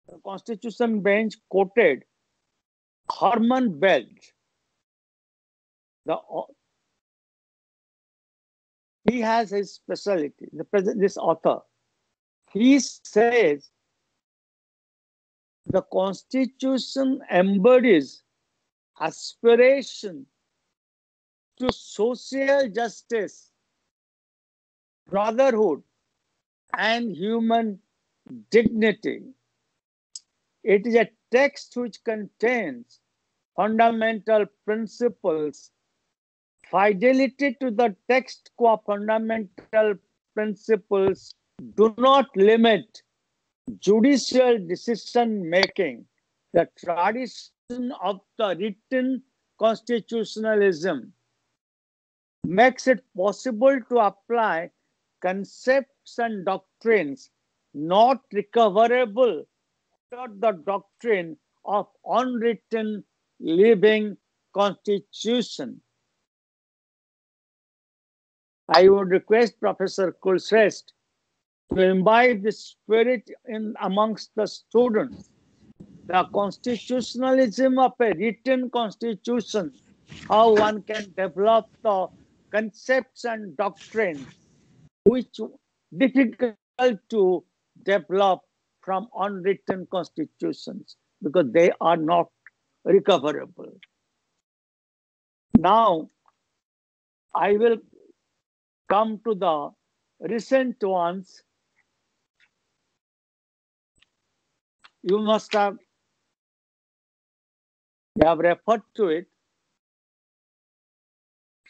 A: The Constitution bench quoted Herman Belge. He has his specialty, this author. He says The Constitution embodies aspiration to social justice, brotherhood, and human dignity. It is a text which contains fundamental principles. Fidelity to the text core fundamental principles do not limit judicial decision making. The tradition of the written constitutionalism makes it possible to apply concepts and doctrines not recoverable under the doctrine of unwritten living constitution. I would request Professor Kulshrestha to imbibe the spirit in amongst the students. The constitutionalism of a written constitution, how one can develop the concepts and doctrines which difficult to develop from unwritten constitutions because they are not recoverable. Now, I will come to the recent ones. You must have referred to it.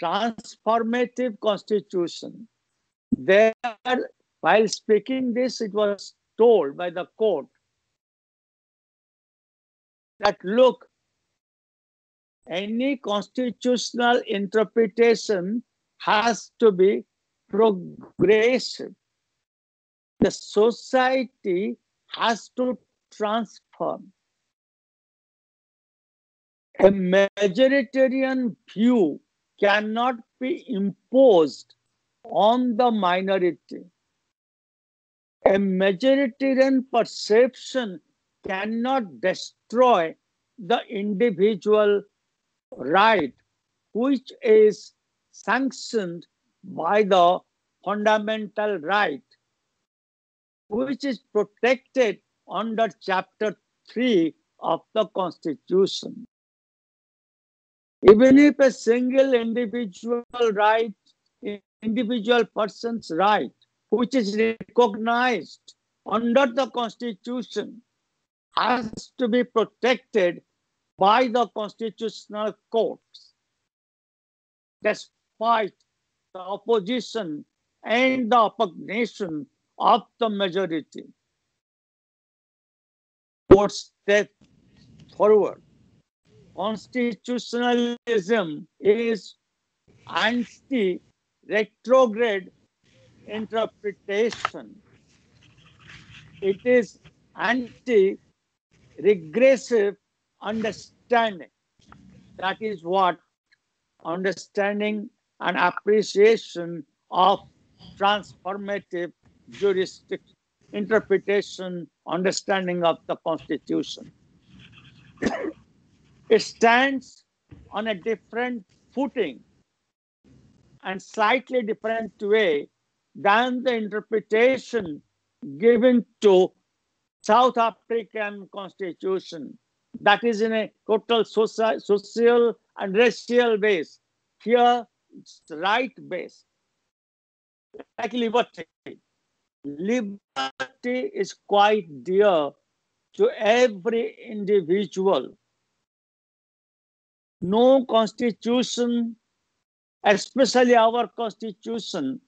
A: Transformative constitution. There, while speaking this, it was told by the court that look, any constitutional interpretation has to be progressive. The society has to transform. A majoritarian view cannot be imposed on the minority. A majoritarian perception cannot destroy the individual right, which is sanctioned by the fundamental right, which is protected under Chapter 3 of the Constitution. Even if a single individual person's right, which is recognized under the Constitution, has to be protected by the constitutional courts, despite the opposition and the opposition of the majority. Courts step forward. Constitutionalism is anti-retrograde interpretation. It is anti-regressive understanding. That is what understanding and appreciation of transformative jurisdiction, interpretation, understanding of the Constitution. It stands on a different footing and slightly different way than the interpretation given to South African Constitution. That is in a total social and racial base. Here, it's right base. Like liberty. Liberty is quite dear to every individual. No constitution, especially our constitution,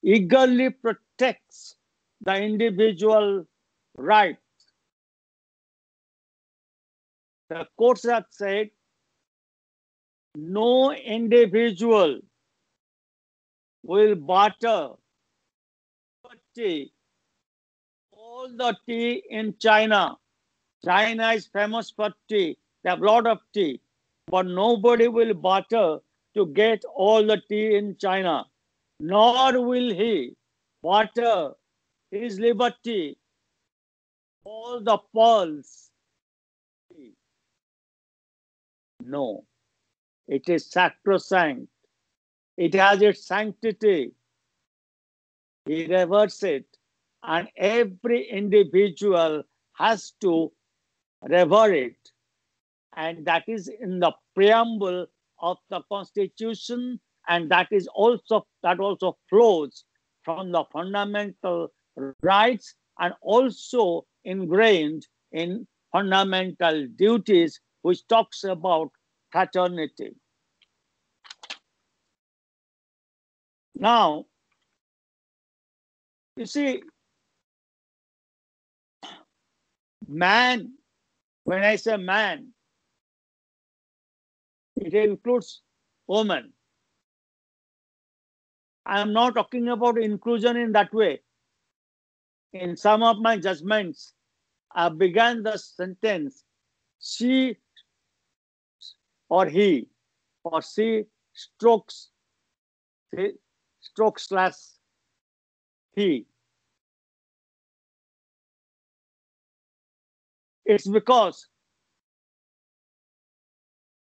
A: eagerly protects the individual rights. The courts have said no individual will barter tea. All the tea in China. China is famous for tea. They have a lot of tea. But nobody will barter to get all the tea in China. Nor will he barter his liberty, all the pearls. No. It is sacrosanct. It has its sanctity. He reverts it. And every individual has to revere it. And that is in the preamble of the Constitution, and that also flows from the fundamental rights and also ingrained in fundamental duties, which talks about fraternity. Now, you see, man, when I say man, it includes woman. I am not talking about inclusion in that way. In some of my judgments, I began the sentence, she or he, or she strokes slash he. It's because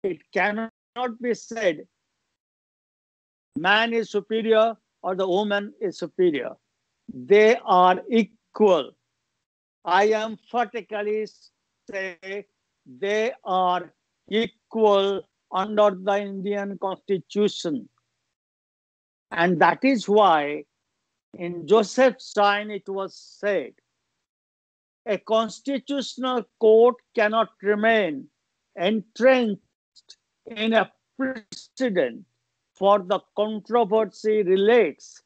A: it cannot be said man is superior or the woman is superior. They are equal. I emphatically say they are equal under the Indian Constitution. And that is why in Joseph Stein it was said, a constitutional court cannot remain entrenched in a precedent, for the controversy relates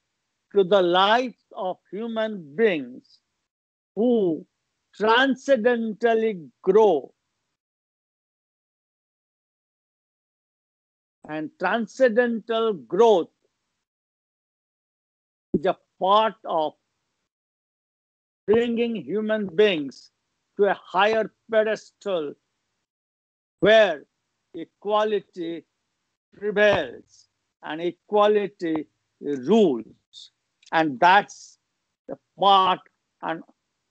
A: to the lives of human beings who transcendentally grow. And transcendental growth is a part of bringing human beings to a higher pedestal where equality prevails and equality rules. And that's the part and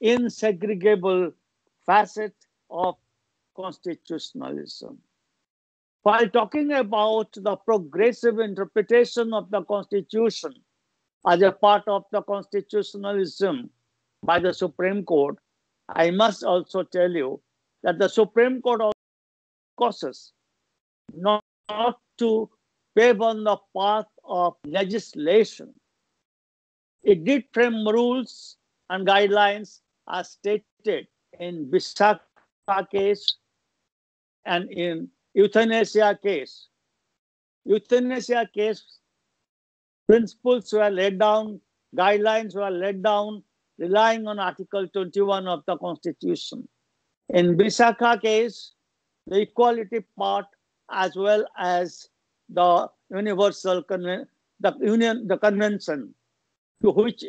A: insegregable facet of constitutionalism. While talking about the progressive interpretation of the Constitution as a part of the constitutionalism by the Supreme Court, I must also tell you that the Supreme Court also causes not to pave on the path of legislation. It did frame rules and guidelines as stated in Visakha case and in euthanasia case. Euthanasia case, principles were laid down, guidelines were laid down, relying on Article 21 of the Constitution. In Visakha case, the equality part as well as the the convention to which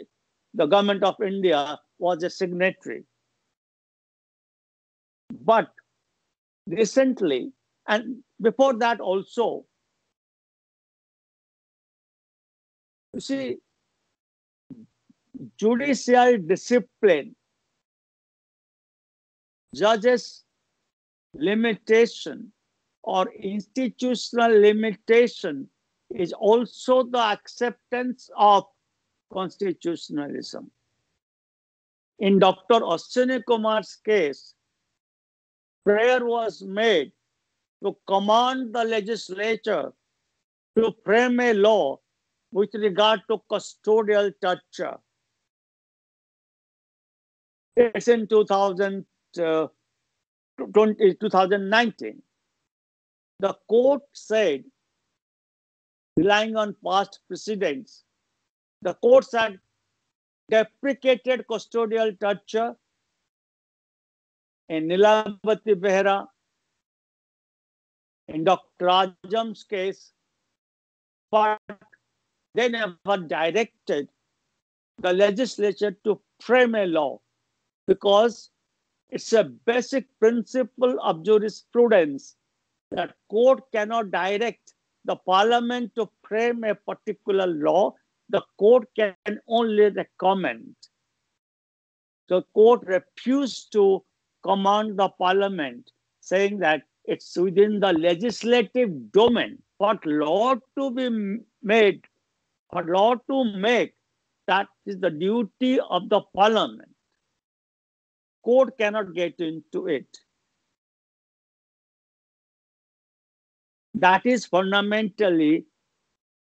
A: the government of India was a signatory. But recently, and before that also, you see, judicial discipline, judges' limitation or institutional limitation is also the acceptance of constitutionalism. In Dr. Ashwini Kumar's case, prayer was made to command the legislature to frame a law with regard to custodial torture. It's in 2019. The court said, relying on past precedents, the courts had deprecated custodial torture in Nilavati Behra, in Dr. Ajam's case, but they never directed the legislature to frame a law because it's a basic principle of jurisprudence that court cannot direct the parliament to frame a particular law. The court can only recommend. The court refused to command the parliament, saying that it's within the legislative domain. What law to be made, what law to make, that is the duty of the parliament. Court cannot get into it. that is fundamentally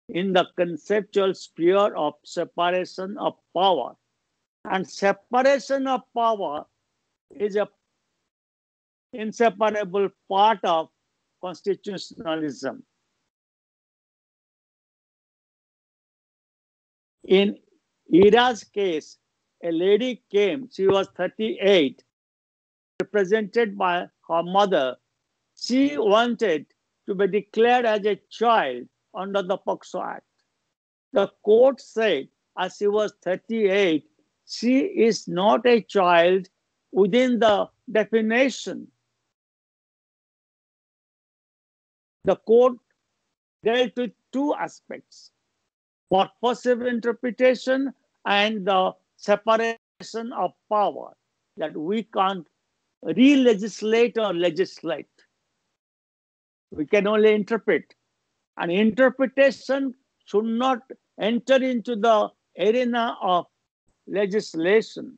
A: in the conceptual sphere of separation of power. And separation of power is an inseparable part of constitutionalism. In Ira's case, a lady came, she was 38, represented by her mother. She wanted to be declared as a child under the POCSO Act. The court said, as she was 38, she is not a child within the definition. The court dealt with two aspects: purposive interpretation and the separation of power, that we can't re-legislate or legislate. We can only interpret. And interpretation should not enter into the arena of legislation.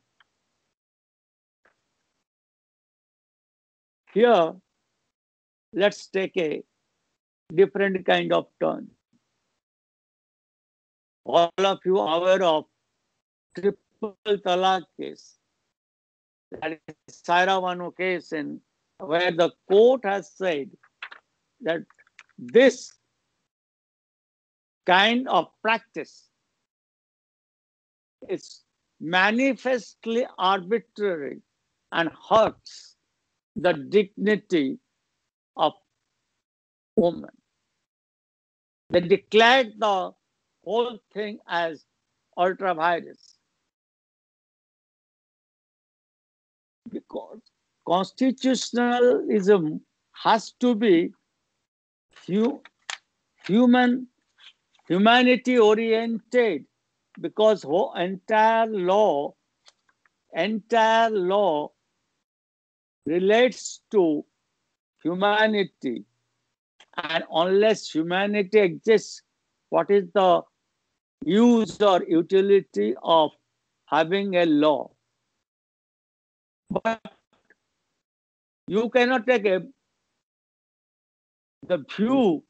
A: Here, let's take a different kind of turn. All of you are aware of triple talaq case. That is Saira Banu case, in where the court has said that this kind of practice is manifestly arbitrary and hurts the dignity of women. They declared the whole thing as ultra vires. Because constitutionalism has to be humanity oriented, because entire law relates to humanity, and unless humanity exists, what is the use or utility of having a law? But you cannot take the view.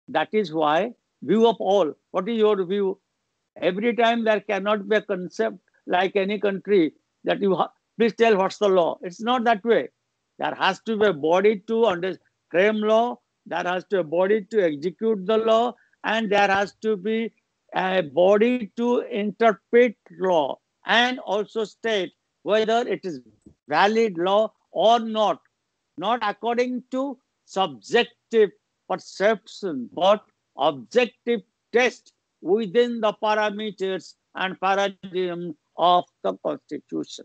A: That is why view of all. What is your view? Every time there cannot be a concept like any country that you please tell what's the law. It's not that way. There has to be a body to frame law. There has to be a body to execute the law, and there has to be a body to interpret law and also state whether it is valid law or not according to subjective perception, but objective test within the parameters and paradigm of the Constitution.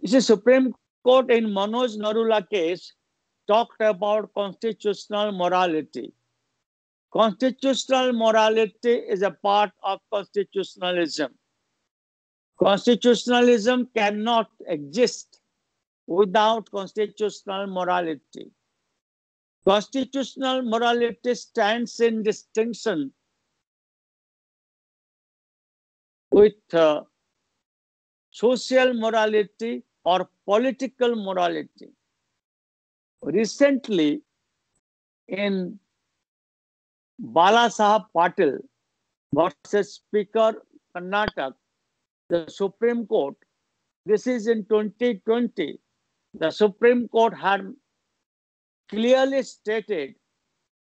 A: The Supreme Court in Manoj Narula case talked about constitutional morality. Constitutional morality is a part of constitutionalism. Constitutionalism cannot exist without constitutional morality. Constitutional morality stands in distinction with social morality or political morality. Recently, in Bala Sahab Patil versus Speaker Karnataka, the Supreme Court, this is in 2020, the Supreme Court had clearly stated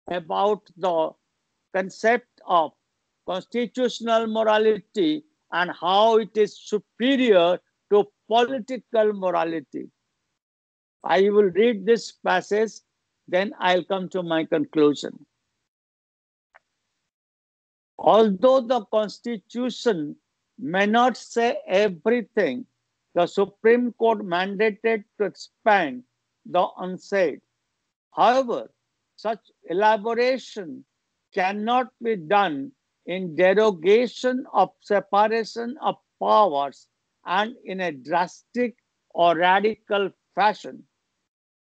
A: about the concept of constitutional morality and how it is superior to political morality. I will read this passage, then I'll come to my conclusion. Although the Constitution may not say everything, the Supreme Court mandated to expand the unsaid. However, such elaboration cannot be done in derogation of separation of powers and in a drastic or radical fashion.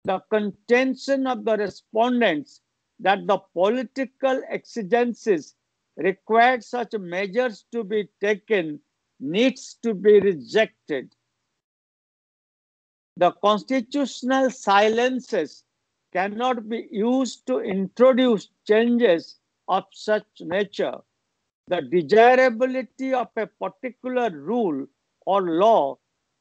A: The contention of the respondents that the political exigencies required such measures to be taken needs to be rejected. The constitutional silences cannot be used to introduce changes of such nature. The desirability of a particular rule or law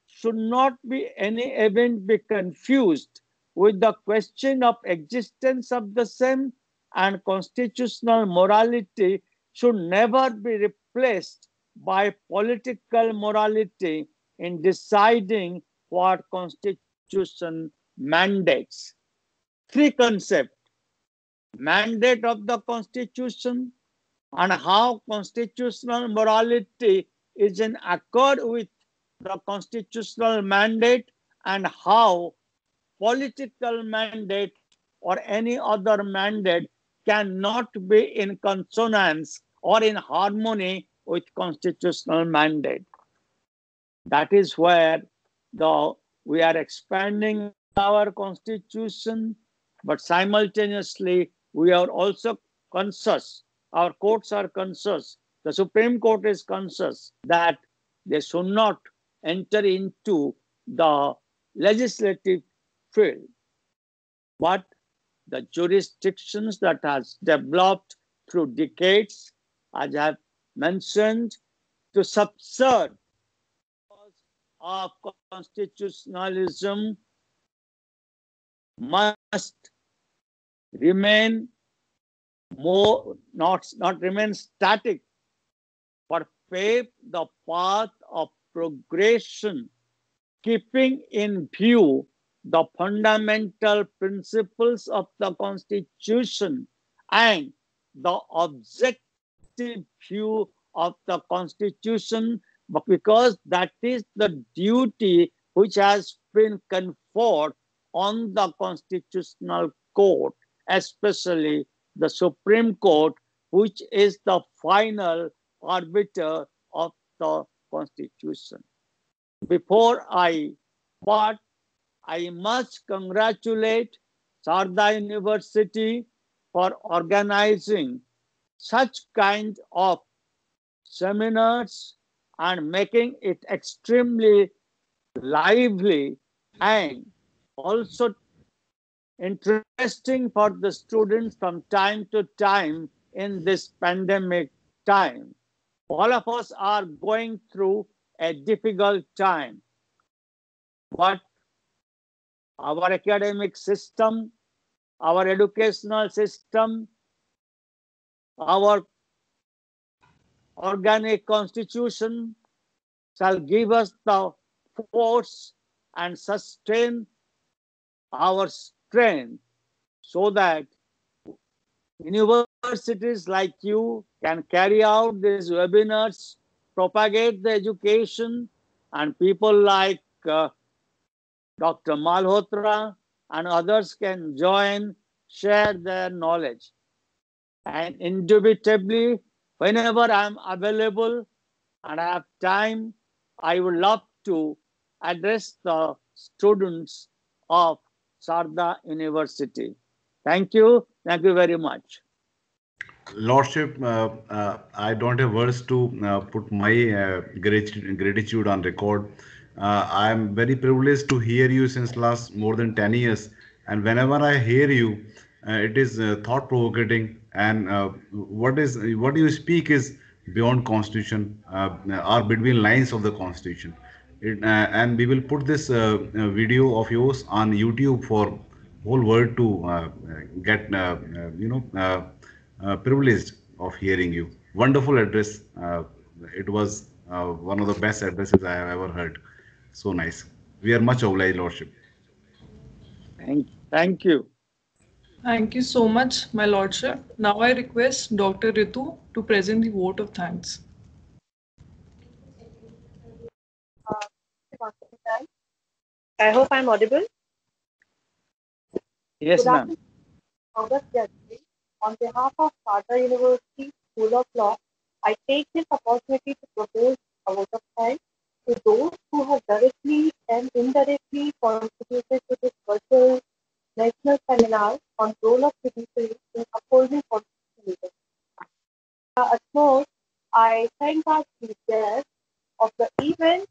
A: should not be any event be confused with the question of existence of the same, and constitutional morality should never be replaced by political morality in deciding what constitution mandates. Three concepts: mandate of the constitution, and how constitutional morality is in accord with the constitutional mandate, and how political mandate or any other mandate cannot be in consonance or in harmony with constitutional mandate. That is where we are expanding our constitution, but simultaneously we are also conscious, our courts are conscious, the Supreme Court is conscious that they should not enter into the legislative field. But the jurisdictions that has developed through decades, as I have mentioned, to subserve of constitutionalism must remain not remain static, but pave the path of progression, keeping in view the fundamental principles of the Constitution and the objective view of the Constitution, but because that is the duty which has been conferred on the Constitutional Court, especially the Supreme Court, which is the final arbiter of the Constitution. Before I part, I must congratulate Sharda University for organizing such kind of seminars and making it extremely lively and also interesting for the students from time to time in this pandemic time. All of us are going through a difficult time, but our academic system, our educational system, our organic constitution shall give us the force and sustain our strength so that universities like you can carry out these webinars, propagate the education, and people like Dr. Malhotra and others can join, share their knowledge. And indubitably, whenever I'm available and I have time, I would love to address the students of Sharda University. Thank you. Thank you very much.
C: Lordship, I don't have words to put my gratitude on record. I am very privileged to hear you since last more than 10 years. And whenever I hear you, it is thought-provoking. And what you speak is beyond Constitution, or between lines of the Constitution. And we will put this video of yours on YouTube for whole world to get privileged of hearing you. Wonderful address. It was one of the best addresses I have ever heard. So nice. We are much obliged, Lordship.
A: Thank you.
B: Thank you so much, my Lordship. Now I request Dr. Ritu to present the vote of thanks.
H: I hope I'm audible.
A: Yes, ma'am.
H: August Judge, on behalf of Sharda University School of Law, I take this opportunity to propose a vote of thanks to those who have directly and indirectly contributed to this virtual national seminar on role of judiciary in upholding constitutionalism. At most, I thank our chief guest of the event,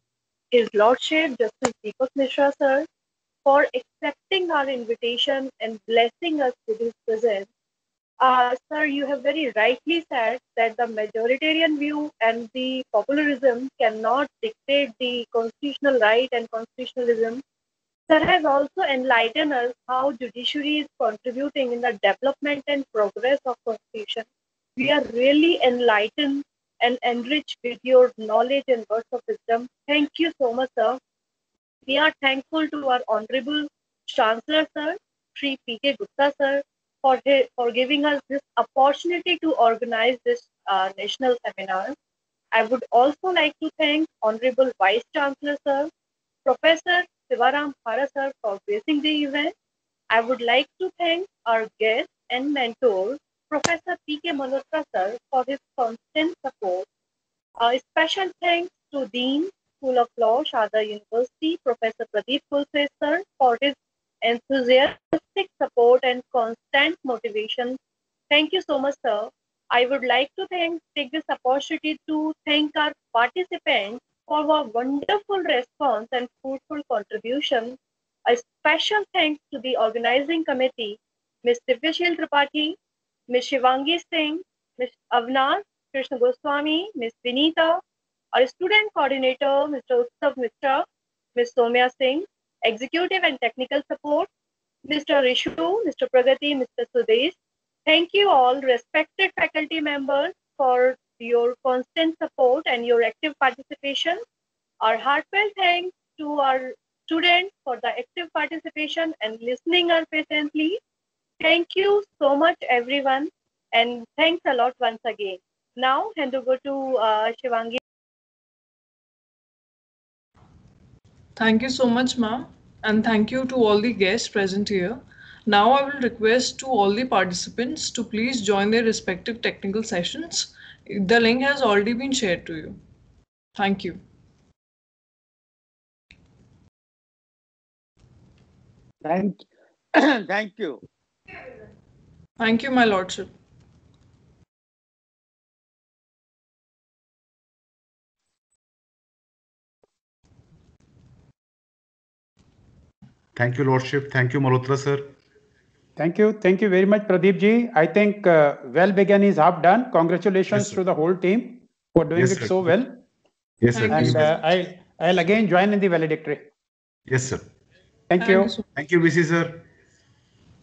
H: His Lordship Justice Deepak Mishra, sir, for accepting our invitation and blessing us with his presence. Sir, you have very rightly said that the majoritarian view and the popularism cannot dictate the constitutional right and constitutionalism. Sir has also enlightened us how judiciary is contributing in the development and progress of constitution. We are really enlightened and enriched with your knowledge and words of wisdom. Thank you so much, sir. We are thankful to our Honorable Chancellor, sir, Sri P.K. Gupta, sir, for giving us this opportunity to organize this national seminar. I would also like to thank Honorable Vice Chancellor, sir, Professor Sivaram Phara, sir, for gracing the event. I would like to thank our guest and mentor, Professor P.K. Malhotra, sir, for his constant support. A special thanks to Dean, School of Law, Sharda University, Professor Pradeep Kulse, sir, for his enthusiastic support and constant motivation. Thank you so much, sir. I would like to take this opportunity to thank our participants for a wonderful response and fruitful contribution. A special thanks to the organizing committee, Ms. Divyashil Tripathi, Ms. Shivangi Singh, Ms. Avnas Krishna Goswami, Ms. Vinita, our student coordinator, Mr. Utsav Mitra, Ms. Somya Singh, executive and technical support, Mr. Rishu, Mr. Pragati, Mr. Sudesh. Thank you all respected faculty members for your constant support and your active participation. Our heartfelt thanks to our students for the active participation and listening us patiently. Thank you so much, everyone, and thanks a lot once again. Now, hand over to Shivangi.
B: Thank you so much, ma'am, and thank you to all the guests present here. Now I will request to all the participants to please join their respective technical sessions. The link has already been shared to you. Thank you.
A: Thank you.
B: Thank you, my lordship.
C: Thank you, Lordship. Thank you, Malhotra, sir.
D: Thank you. Thank you very much, Pradeep ji. I think well begun is half done. Congratulations to the whole team for doing it so well.
C: Yes, sir.
D: And I'll again join in the valedictory.
C: Yes, sir.
D: Thank you.
C: Thank you, VC, sir.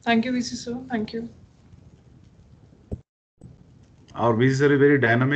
B: Thank you, VC, sir. Thank you.
C: Our VC, sir, is very dynamic.